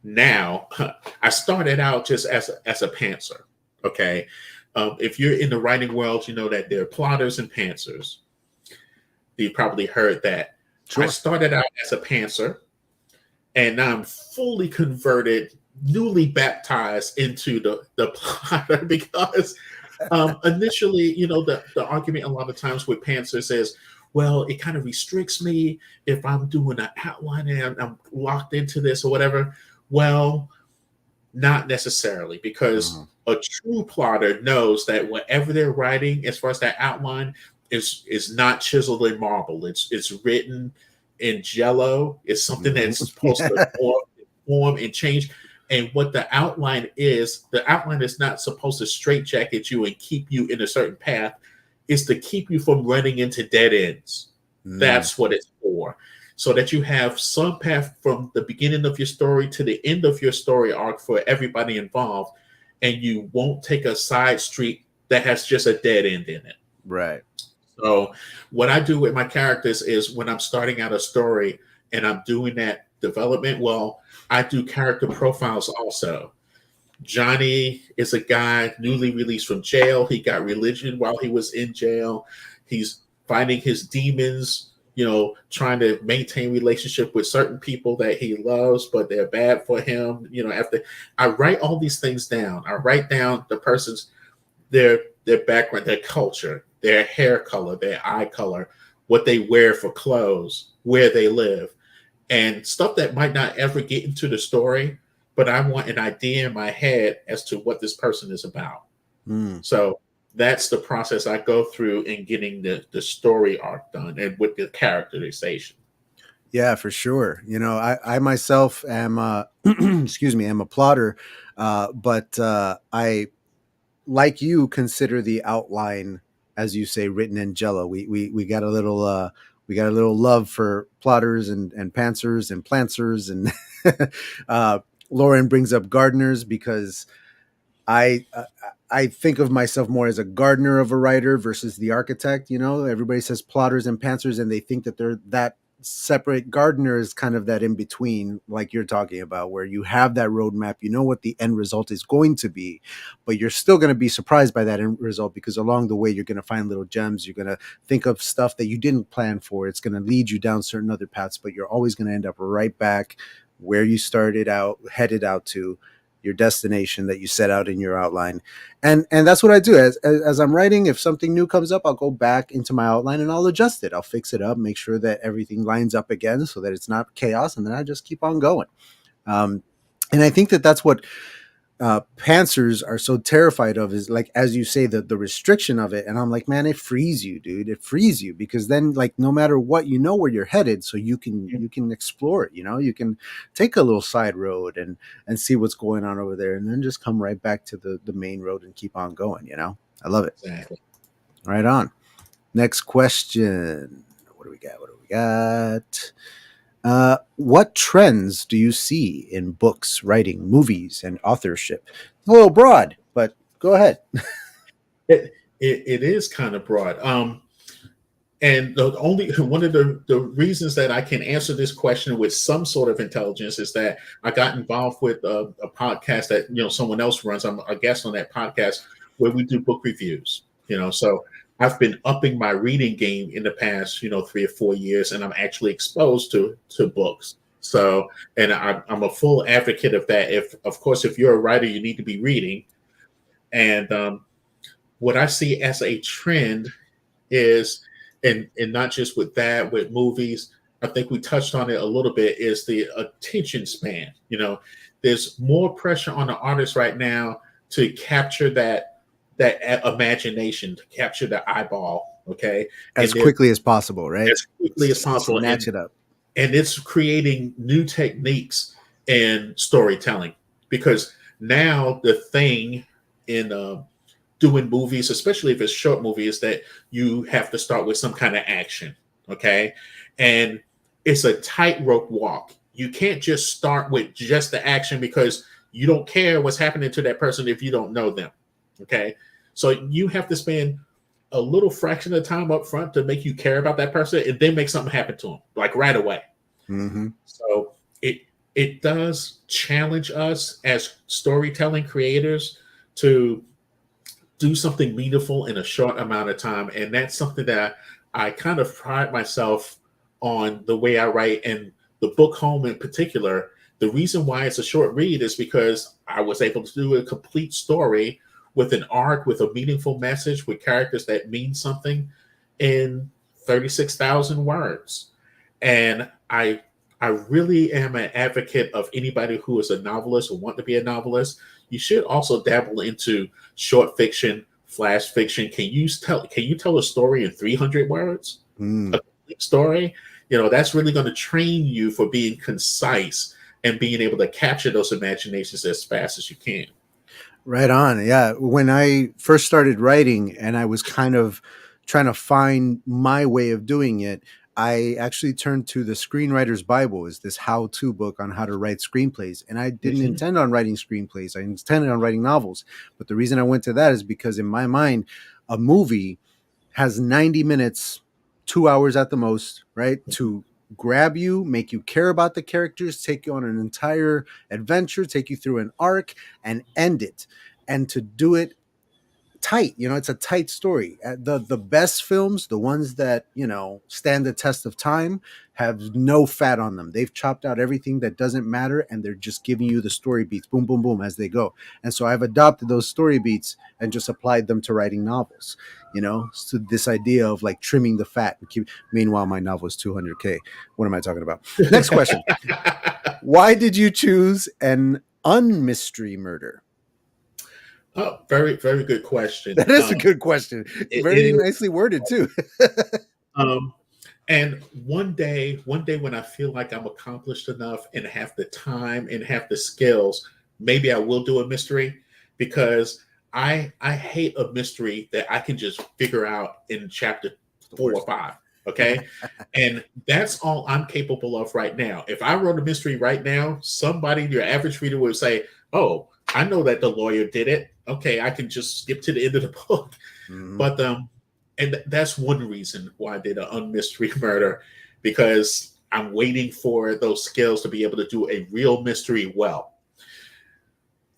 Speaker 3: now, I started out just as a pantser. Okay. If you're in the writing world, you know that there are plotters and pantsers. You probably heard that. Sure. I started out as a pantser, and now I'm fully converted, newly baptized into the plotter, because initially, the argument a lot of times with pantsers is, well, it kind of restricts me if I'm doing an outline and I'm locked into this or whatever. Well, not necessarily, because a true plotter knows that whatever they're writing, as far as that outline, is not chiseled in marble. It's written in jello. It's something that's supposed to form and change. And what the outline is not supposed to straitjacket you and keep you in a certain path. It's to keep you from running into dead ends. That's what it's for. So that you have some path from the beginning of your story to the end of your story arc for everybody involved. And you won't take a side street that has just a dead end in it.
Speaker 2: Right.
Speaker 3: So what I do with my characters is, when I'm starting out a story and I'm doing that development, well, I do character profiles also. Johnny is a guy newly released from jail. He got religion while he was in jail. He's fighting his demons, trying to maintain relationship with certain people that he loves, but they're bad for him. After I write all these things down, I write down the person's, their background, their culture, their hair color, their eye color, what they wear for clothes, where they live, and stuff that might not ever get into the story, but I want an idea in my head as to what this person is about. So that's the process I go through in getting the story arc done and with the characterization.
Speaker 2: Yeah, for sure. I myself am, excuse me, am a plotter, but I, like you, consider the outline, as you say, written in Jello. We got a little we got a little love for plotters and pantsers and planters, and uh, Lauren brings up gardeners because I I think of myself more as a gardener of a writer versus the architect. Everybody says plotters and pantsers, and they think that they're that separate. Gardener is kind of that in between, like you're talking about, where you have that roadmap, you know what the end result is going to be, but you're still going to be surprised by that end result because along the way you're going to find little gems. You're going to think of stuff that you didn't plan for. It's going to lead you down certain other paths, but you're always going to end up right back where you started out, headed out to your destination that you set out in your outline. And that's what I do as I'm writing. If something new comes up, I'll go back into my outline and I'll adjust it. I'll fix it up, make sure that everything lines up again so that it's not chaos, and then I just keep on going. And I think that that's what pantsers are so terrified of, is, like, as you say, the restriction of it. And I'm like, man, it frees you, dude. It frees you, because then, like, no matter what, you know where you're headed, so you can explore it. You can take a little side road and see what's going on over there, and then just come right back to the main road and keep on going. I love it.
Speaker 3: Exactly.
Speaker 2: Right on. Next question. What do we got? What trends do you see in books, writing, movies, and authorship? It's a little broad, but go ahead.
Speaker 3: It is kind of broad. And the only one of the reasons that I can answer this question with some sort of intelligence is that I got involved with a podcast that someone else runs. I'm a guest on that podcast where we do book reviews. So I've been upping my reading game in the past 3 or 4 years, and I'm actually exposed to books. So, and I'm a full advocate of that. If you're a writer, you need to be reading. And what I see as a trend is, and not just with that, with movies, I think we touched on it a little bit, is the attention span. There's more pressure on the artist right now to capture that imagination, to capture the eyeball, okay?
Speaker 2: As quickly as possible, right?
Speaker 3: As quickly as possible.
Speaker 2: Snatch it up.
Speaker 3: And it's creating new techniques in storytelling, because now the thing in doing movies, especially if it's short movie, is that you have to start with some kind of action, okay? And it's a tightrope walk. You can't just start with just the action, because you don't care what's happening to that person if you don't know them, okay? So you have to spend a little fraction of the time up front to make you care about that person, and then make something happen to them, like right away.
Speaker 2: Mm-hmm.
Speaker 3: So it does challenge us as storytelling creators to do something meaningful in a short amount of time. And that's something that I kind of pride myself on, the way I write. And the book Home in particular, the reason why it's a short read is because I was able to do a complete story with an arc, with a meaningful message, with characters that mean something, in 36,000 words. And I really am an advocate of anybody who is a novelist or want to be a novelist. You should also dabble into short fiction, flash fiction. Can you tell a story in 300 words? A complete story? That's really going to train you for being concise and being able to capture those imaginations as fast as you can.
Speaker 2: Right on. Yeah. When I first started writing and I was kind of trying to find my way of doing it, I actually turned to the Screenwriter's Bible, is this how-to book on how to write screenplays. And I didn't intend on writing screenplays. I intended on writing novels. But the reason I went to that is because in my mind, a movie has 90 minutes, 2 hours at the most, right? To grab you, make you care about the characters, take you on an entire adventure, take you through an arc, and end it. And to do it tight, it's a tight story. The best films, the ones that stand the test of time, have no fat on them. They've chopped out everything that doesn't matter, and they're just giving you the story beats, boom, boom, boom, as they go. And so I've adopted those story beats and just applied them to writing novels. So this idea of like trimming the fat. Meanwhile, my novel is 200K. What am I talking about? Next question. Why did you choose an unmystery murder?
Speaker 3: Oh, very, very good question.
Speaker 2: That is a good question. Very nicely worded too.
Speaker 3: And one day when I feel like I'm accomplished enough and have the time and have the skills, maybe I will do a mystery, because I hate a mystery that I can just figure out in chapter
Speaker 2: The
Speaker 3: 4 or 5. Okay. And that's all I'm capable of right now. If I wrote a mystery right now, somebody, your average reader, would say, "Oh, I know that the lawyer did it. Okay, I can just skip to the end of the book."
Speaker 2: Mhm.
Speaker 3: But and that's one reason why I did an unmystery murder, because I'm waiting for those skills to be able to do a real mystery well.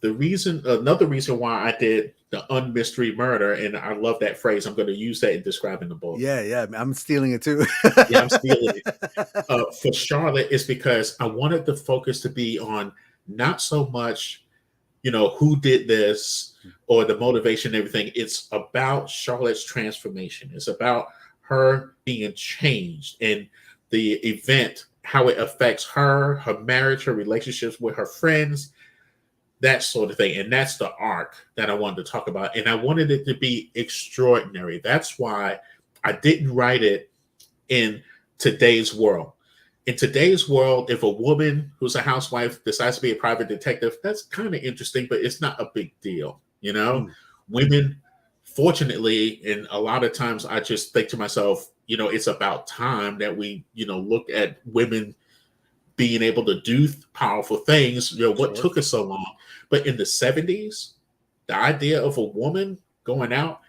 Speaker 3: Another reason why I did the unmystery murder, and I love that phrase. I'm going to use that in describing the book.
Speaker 2: Yeah, I'm stealing it too.
Speaker 3: Yeah, I'm stealing it. For Charlotte, is because I wanted the focus to be on not so much, who did this or the motivation and everything. It's about Charlotte's transformation. It's about her being changed and the event, how it affects her, her marriage, her relationships with her friends, that sort of thing. And that's the arc that I wanted to talk about. And I wanted it to be extraordinary. That's why I didn't write it in today's world. In today's world, if a woman who's a housewife decides to be a private detective, that's kind of interesting, but it's not a big deal.
Speaker 2: Mm.
Speaker 3: Women, fortunately, and a lot of times I just think to myself, it's about time that we, look at women being able to do powerful things. What
Speaker 2: Sure.
Speaker 3: took us so long? But in the 70s, the idea of a woman going out,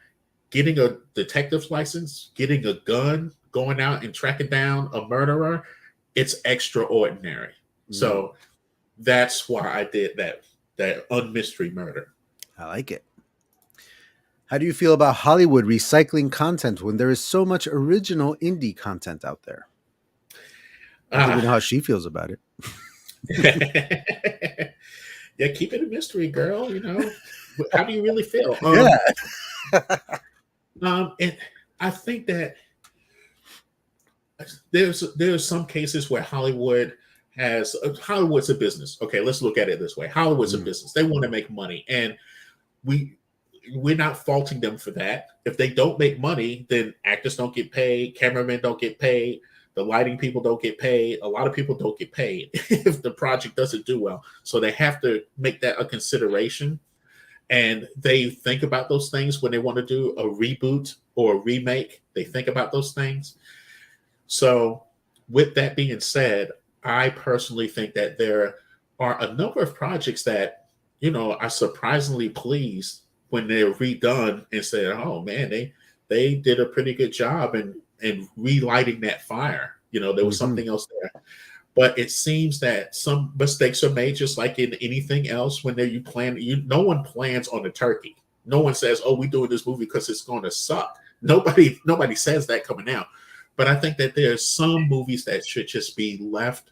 Speaker 3: getting a detective's license, getting a gun, going out and tracking down a murderer, it's extraordinary.
Speaker 2: Mm.
Speaker 3: So that's why I did that unmystery murder.
Speaker 2: I like it. How do you feel about Hollywood recycling content when there is so much original indie content out there? I think we know how she feels about it.
Speaker 3: Yeah, keep it a mystery, girl. How do you really feel? And I think that there's some cases where Hollywood's a business. Okay, let's look at it this way. Hollywood's a business. They want to make money, and we're not faulting them for that. If they don't make money, then actors don't get paid, cameramen don't get paid, the lighting people don't get paid. A lot of people don't get paid if the project doesn't do well. So they have to make that a consideration. And they think about those things when they want to do a reboot or a remake. They think about those things. So with that being said, I personally think that there are a number of projects that, are surprisingly pleased when they're redone and say, "Oh man, they did a pretty good job in relighting that fire." There was something else there. But it seems that some mistakes are made, just like in anything else. When no one plans on a turkey. No one says, "Oh, we're doing this movie because it's going to suck." Nobody says that coming out. But I think that there's some movies that should just be left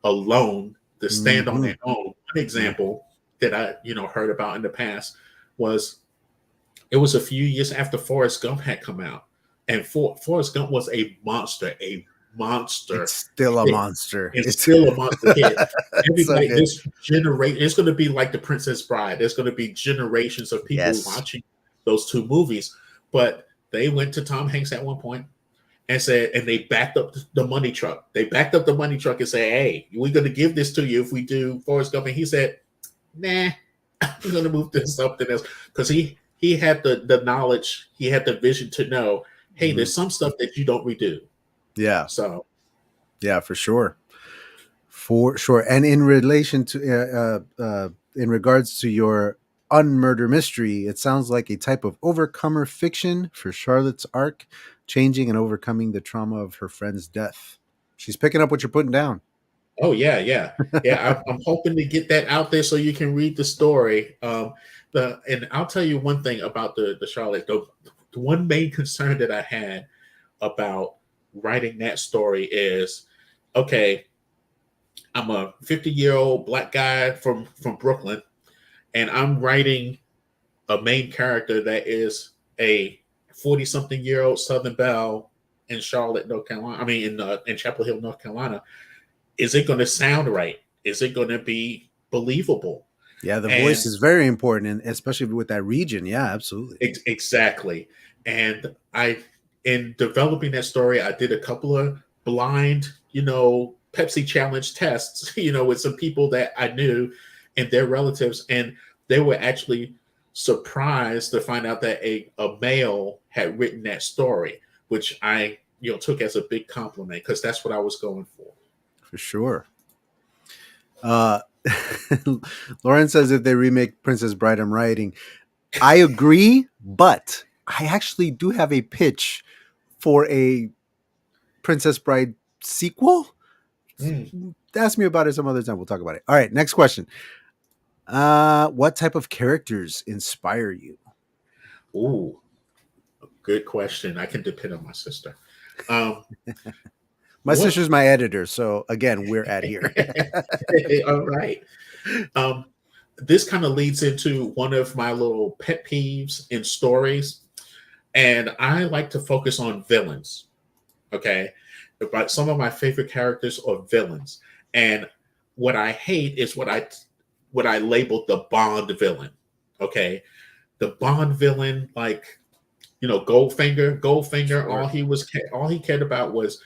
Speaker 3: alone to stand on their own. One example that I heard about in the past was, it was a few years after Forrest Gump had come out, and Forrest Gump was a monster.
Speaker 2: It's still a monster.
Speaker 3: It's still a monster hit. Everybody,
Speaker 2: so
Speaker 3: this generation, it's going to be like The Princess Bride. There's going to be generations of people watching those two movies. But they went to Tom Hanks at one point and they backed up the money truck. They backed up the money truck and said, "Hey, we're going to give this to you if we do Forrest Gump." And he said, "Nah, I'm going to move to something else," because he had the knowledge, he had the vision to know, hey, there's some stuff that you don't redo.
Speaker 2: Yeah.
Speaker 3: So,
Speaker 2: yeah, for sure. For sure. And in relation to, in regards to your unmurder mystery, it sounds like a type of overcomer fiction for Charlotte's arc, changing and overcoming the trauma of her friend's death. She's picking up what you're putting down.
Speaker 3: Oh yeah. I'm hoping to get that out there so you can read the story. And I'll tell you one thing about the Charlotte. The one main concern that I had about writing that story is, okay, I'm a 50-year-old black guy from Brooklyn, and I'm writing a main character that is a 40-something-year-old Southern belle in Charlotte, North Carolina. I mean, in Chapel Hill, North Carolina. Is it going to sound right? Is it going to be believable?
Speaker 2: Yeah, the voice is very important, and especially with that region. Yeah, absolutely.
Speaker 3: Exactly. And in developing that story, I did a couple of blind, Pepsi challenge tests, with some people that I knew and their relatives, and they were actually surprised to find out that a male had written that story, which I took as a big compliment because that's what I was going for.
Speaker 2: For sure. Lauren says if they remake Princess Bride, I'm rioting. I agree, but I actually do have a pitch for a Princess Bride sequel. Ask me about it some other time. We'll talk about it. All right, next question. What type of characters inspire you?
Speaker 3: Ooh, good question. I can depend on my sister.
Speaker 2: My sister's my editor, so again, we're at here.
Speaker 3: All right. This kind of leads into one of my little pet peeves in stories, and I like to focus on villains. Okay, but some of my favorite characters are villains, and what I hate is what I labeled the Bond villain. Okay, the Bond villain, like Goldfinger. Sure. All he cared about was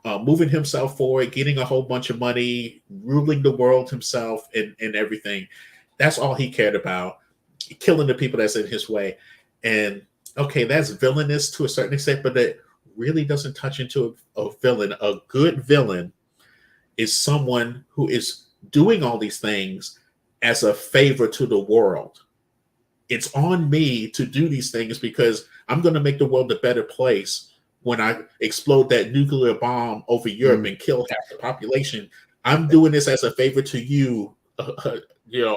Speaker 3: moving himself forward, getting a whole bunch of money, ruling the world himself, and everything. That's all he cared about. Killing the people that's in his way. And okay, that's villainous to a certain extent, but it really doesn't touch into a villain. A good villain is someone who is doing all these things as a favor to the world. It's on me to do these things because I'm going to make the world a better place. When I explode that nuclear bomb over Europe and kill half the population, I'm doing this as a favor to you,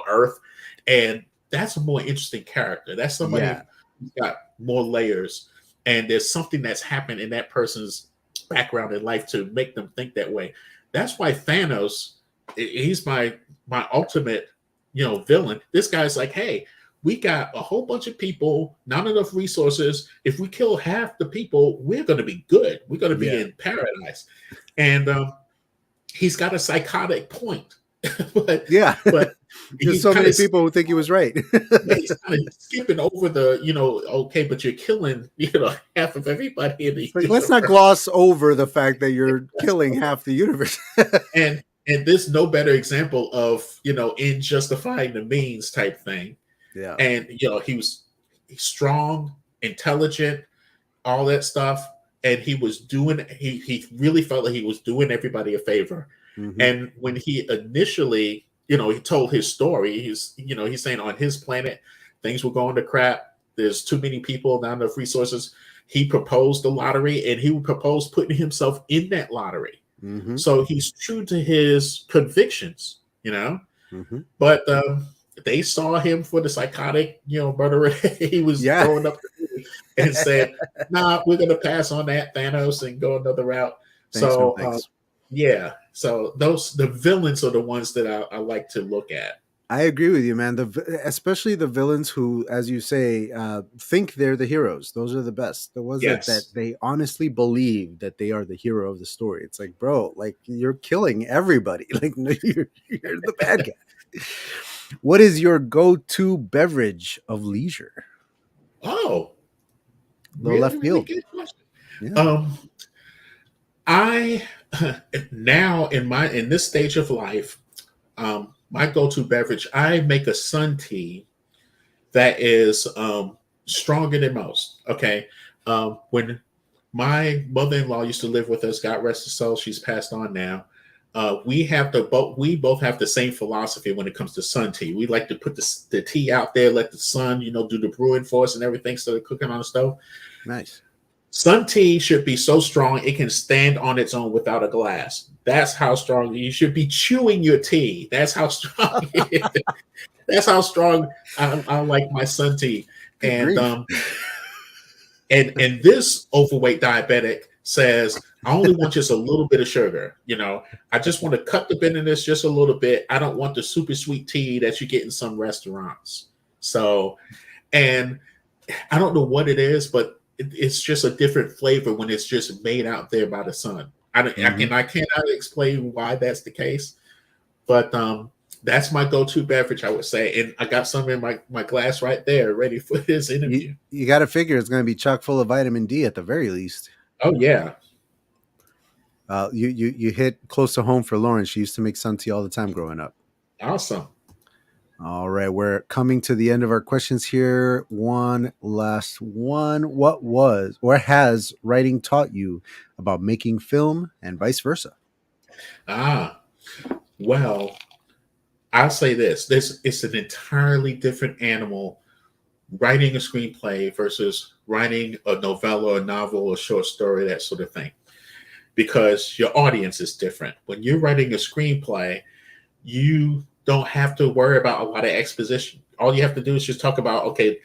Speaker 3: Earth. And that's a more interesting character. That's somebody who's got more layers. And there's something that's happened in that person's background in life to make them think that way. That's why Thanos, he's my ultimate, villain. This guy's like, hey, we got a whole bunch of people, not enough resources. If we kill half the people, we're going to be good. We're going to be in paradise. And he's got a psychotic point. but
Speaker 2: there's so many people who think he was right.
Speaker 3: He's kind of skipping over the, okay, but you're killing, half of everybody in the universe.
Speaker 2: Let's not gloss over the fact that you're killing half the universe.
Speaker 3: and there's no better example of, in justifying the means type thing.
Speaker 2: Yeah.
Speaker 3: And he's strong, intelligent, all that stuff. And he was doing he really felt like he was doing everybody a favor. Mm-hmm. And when he initially, he told his story, he's saying on his planet, things were going to crap. There's too many people, not enough resources. He proposed the lottery, and he would propose putting himself in that lottery. Mm-hmm. So he's true to his convictions, Mm-hmm. But they saw him for the psychotic, murderer he was throwing up and said, nah, we're going to pass on that, Thanos, and go another route. Thanks. So the villains are the ones that I like to look at.
Speaker 2: I agree with you, man. Especially the villains who, as you say, think they're the heroes. Those are the best. The ones that they honestly believe that they are the hero of the story. It's like, bro, like you're killing everybody. Like no, you're the bad guy. What is your go-to beverage of leisure?
Speaker 3: Oh,
Speaker 2: really, left field.
Speaker 3: Really good question. Yeah. I now in this stage of life, my go-to beverage, I make a sun tea that is stronger than most. Okay, when my mother-in-law used to live with us, God rest her soul, she's passed on now. We both have the same philosophy when it comes to sun tea. We like to put the tea out there, let the sun, do the brewing for us and everything, so they're cooking on the stove. Nice. Sun tea should be so strong it can stand on its own without a glass. That's how strong you should be chewing your tea. That's how strong it is. That's how strong I like my sun tea. And and this overweight diabetic says, I only want just a little bit of sugar. I just want to cut the bitterness just a little bit. I don't want the super sweet tea that you get in some restaurants. So, and I don't know what it is, but it's just a different flavor when it's just made out there by the sun. I cannot explain why that's the case, but that's my go-to beverage, I would say. And I got some in my glass right there, ready for this interview.
Speaker 2: You got to figure it's going to be chock full of vitamin D at the very least.
Speaker 3: Oh yeah.
Speaker 2: You hit close to home for Lauren. She used to make sun tea all the time growing up.
Speaker 3: Awesome.
Speaker 2: All right, we're coming to the end of our questions here. One last one. What was or has writing taught you about making film and vice versa?
Speaker 3: Well, I'll say this. This it's an entirely different animal writing a screenplay versus writing a novella, a novel, a short story, that sort of thing. Because your audience is different. When you're writing a screenplay, you don't have to worry about a lot of exposition. All you have to do is just talk about, okay,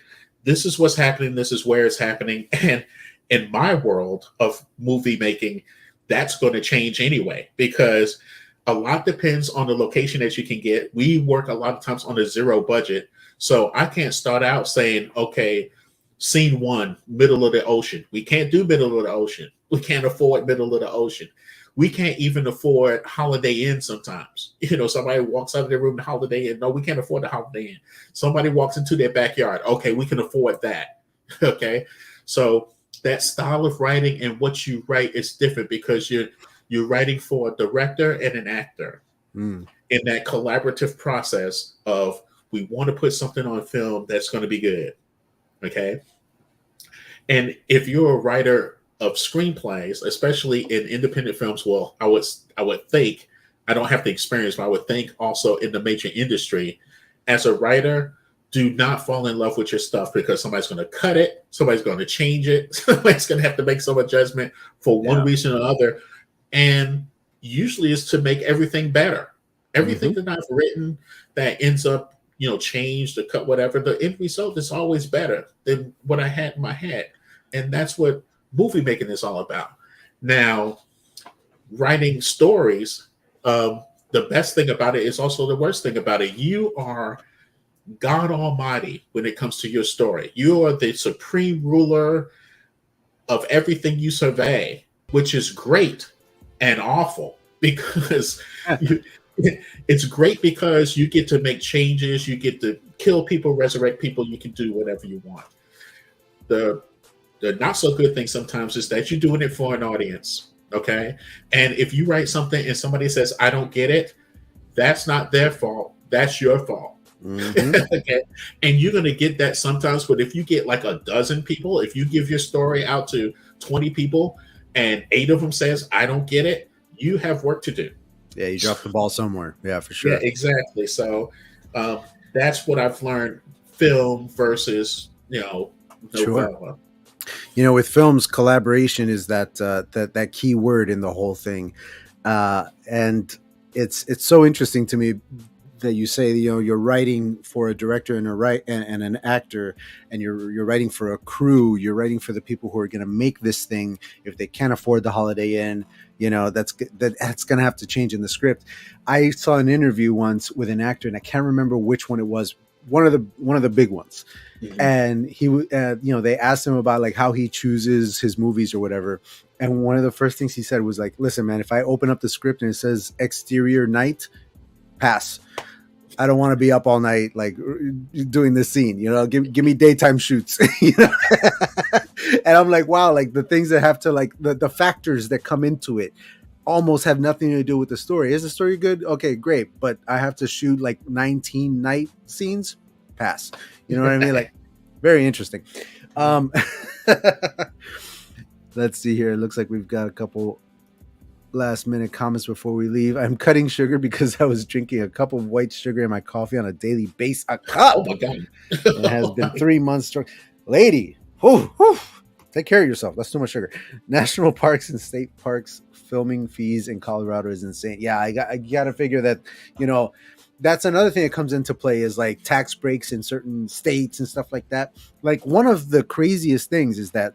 Speaker 3: this is what's happening, this is where it's happening. And in my world of movie making, that's going to change anyway, because a lot depends on the location that you can get. We work a lot of times on a zero budget. So I can't start out saying, okay, scene one, middle of the ocean. We can't do middle of the ocean. We can't afford middle of the ocean. We can't even afford Holiday Inn sometimes. Somebody walks out of their room to Holiday Inn. No, we can't afford the Holiday Inn. Somebody walks into their backyard. Okay, we can afford that. Okay. So that style of writing and what you write is different because you're writing for a director and an actor in that collaborative process of we want to put something on film that's going to be good. Okay. And if you're a writer of screenplays, especially in independent films, well, I would think, I don't have the experience, but I would think also in the major industry, as a writer, do not fall in love with your stuff because somebody's going to cut it, somebody's going to change it, somebody's going to have to make some adjustment for one reason or another. And usually it's to make everything better. Everything that I've written that ends up, changed or cut, whatever, the end result is always better than what I had in my head. And that's what movie making is all about. Now, writing stories, the best thing about it is also the worst thing about it. You are God Almighty when it comes to your story. You are the supreme ruler of everything you survey, which is great and awful because it's great because you get to make changes, you get to kill people, resurrect people, you can do whatever you want. The not so good thing sometimes is that you're doing it for an audience, okay? And if you write something and somebody says, I don't get it, that's not their fault, that's your fault. Okay? And you're going to get that sometimes, but if you get like a dozen people, if you give your story out to 20 people and 8 of them says, I don't get it, you have work to do.
Speaker 2: Yeah, you dropped the ball somewhere. Yeah, for sure.
Speaker 3: Yeah, exactly. So that's what I've learned, film versus, novella.
Speaker 2: Sure. With films, collaboration is that key word in the whole thing. And it's so interesting to me that you say, you're writing for a director and and an actor, and you're writing for a crew. You're writing for the people who are going to make this thing. If they can't afford the Holiday Inn, that's going to have to change in the script. I saw an interview once with an actor, and I can't remember which one it was. One of the big ones. And he they asked him about like how he chooses his movies or whatever. And one of the first things he said was like, listen, man, if I open up the script and it says exterior night, pass. I don't want to be up all night like doing this scene, give me daytime shoots. And I'm like, wow, like the things that have to like the factors that come into it almost have nothing to do with the story. Is the story good? Okay, great. But I have to shoot like 19 night scenes? Pass. You know what I mean? Like, very interesting. Let's see here. It looks like we've got a couple last minute comments before we leave. I'm cutting sugar because I was drinking a cup of white sugar in my coffee on a daily basis. A cup!
Speaker 3: Oh my God.
Speaker 2: It has been 3 months. Lady, take care of yourself. That's too much sugar. National parks and state parks filming fees in Colorado is insane. Yeah, I got to figure that, that's another thing that comes into play is like tax breaks in certain states and stuff like that. Like one of the craziest things is that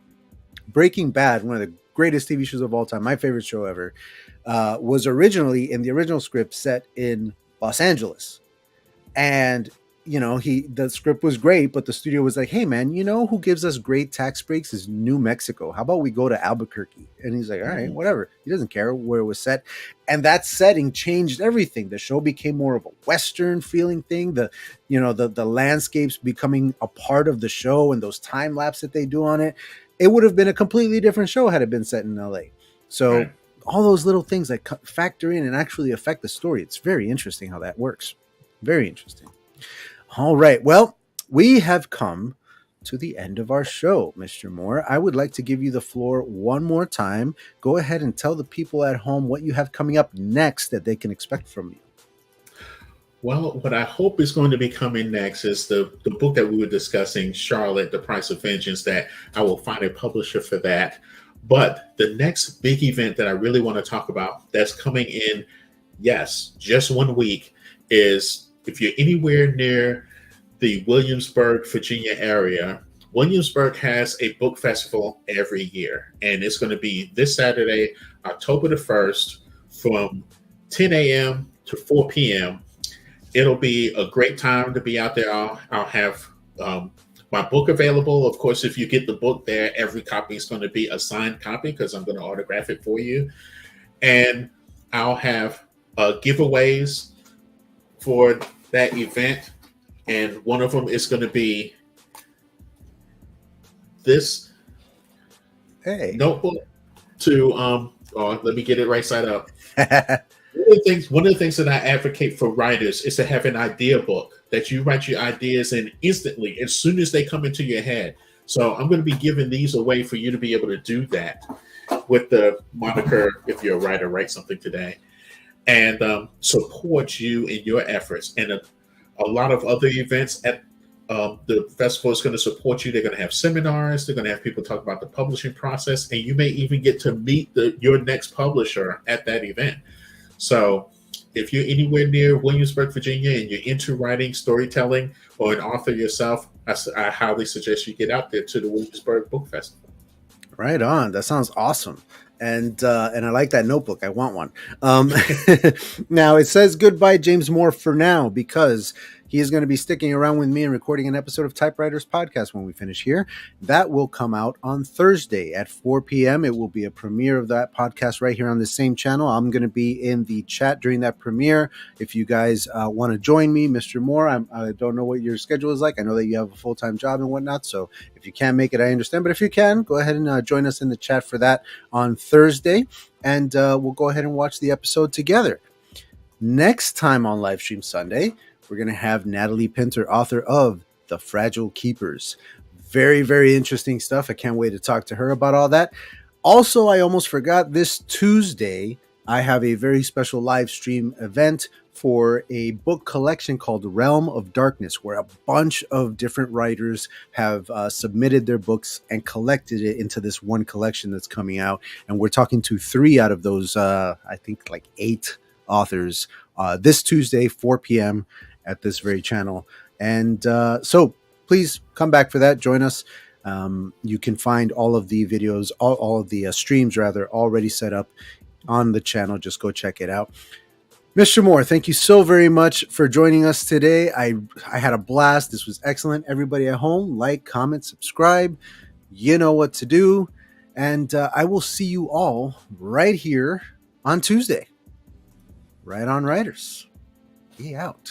Speaker 2: Breaking Bad, one of the greatest TV shows of all time, my favorite show ever, was originally in the original script set in Los Angeles. And the script was great, but the studio was like, hey man, who gives us great tax breaks is New Mexico. How about we go to Albuquerque? And he's like, all right, whatever. He doesn't care where it was set. And that setting changed everything. The show became more of a Western feeling thing. The landscapes becoming a part of the show and those time lapse that they do on it. It would have been a completely different show had it been set in LA. So all those little things that factor in and actually affect the story. It's very interesting how that works. Very interesting. All right. Well, we have come to the end of our show, Mr. Moore. I would like to give you the floor one more time. Go ahead and tell the people at home what you have coming up next that they can expect from you.
Speaker 3: Well, what I hope is going to be coming next is the book that we were discussing, Charlotte, The Price of Vengeance, that I will find a publisher for that. But the next big event that I really want to talk about that's coming in, yes, just 1 week, is if you're anywhere near the Williamsburg, Virginia area, Williamsburg has a book festival every year. And it's going to be this Saturday, October the 1st, from 10 a.m. to 4 p.m. It'll be a great time to be out there. I'll have my book available. Of course, if you get the book there, every copy is going to be a signed copy because I'm going to autograph it for you. And I'll have giveaways for that event. And one of them is going to be this notebook to, let me get it right side up. One of the things that I advocate for writers is to have an idea book that you write your ideas in instantly as soon as they come into your head. So I'm going to be giving these away for you to be able to do that with the moniker, if you're a writer, write something today, and support you in your efforts. And a lot of other events at the festival is going to support you. They're going to have seminars. They're going to have people talk about the publishing process, and you may even get to meet your next publisher at that event. So if you're anywhere near Williamsburg, Virginia, and you're into writing, storytelling, or an author yourself, I highly suggest you get out there to the Williamsburg Book Festival.
Speaker 2: Right on. That sounds awesome. And I like that notebook. I want one. Now, it says goodbye, James Moore, for now, because he is going to be sticking around with me and recording an episode of Typewriters Podcast when we finish here. That will come out on Thursday at 4 p.m. It will be a premiere of that podcast right here on the same channel. I'm going to be in the chat during that premiere. If you guys want to join me, Mr. Moore, I don't know what your schedule is like. I know that you have a full-time job and whatnot, so if you can't make it, I understand. But if you can, go ahead and join us in the chat for that on Thursday, and we'll go ahead and watch the episode together. Next time on Livestream Sunday, we're going to have Natalie Pinter, author of The Fragile Keepers. Very, very interesting stuff. I can't wait to talk to her about all that. Also, I almost forgot, this Tuesday, I have a very special live stream event for a book collection called Realm of Darkness, where a bunch of different writers have submitted their books and collected it into this one collection that's coming out. And we're talking to 3 out of those, I think like 8 authors this Tuesday, 4 p.m. at this very channel. And so please come back for that. Join us. You can find all of the videos, all of the streams rather, already set up on the channel. Just go check it out. Mr. Moore, thank you so very much for joining us today. I had a blast. This was excellent. Everybody at home, like, comment, subscribe. You know what to do. And I will see you all right here on Tuesday. Right on, writers. Be out.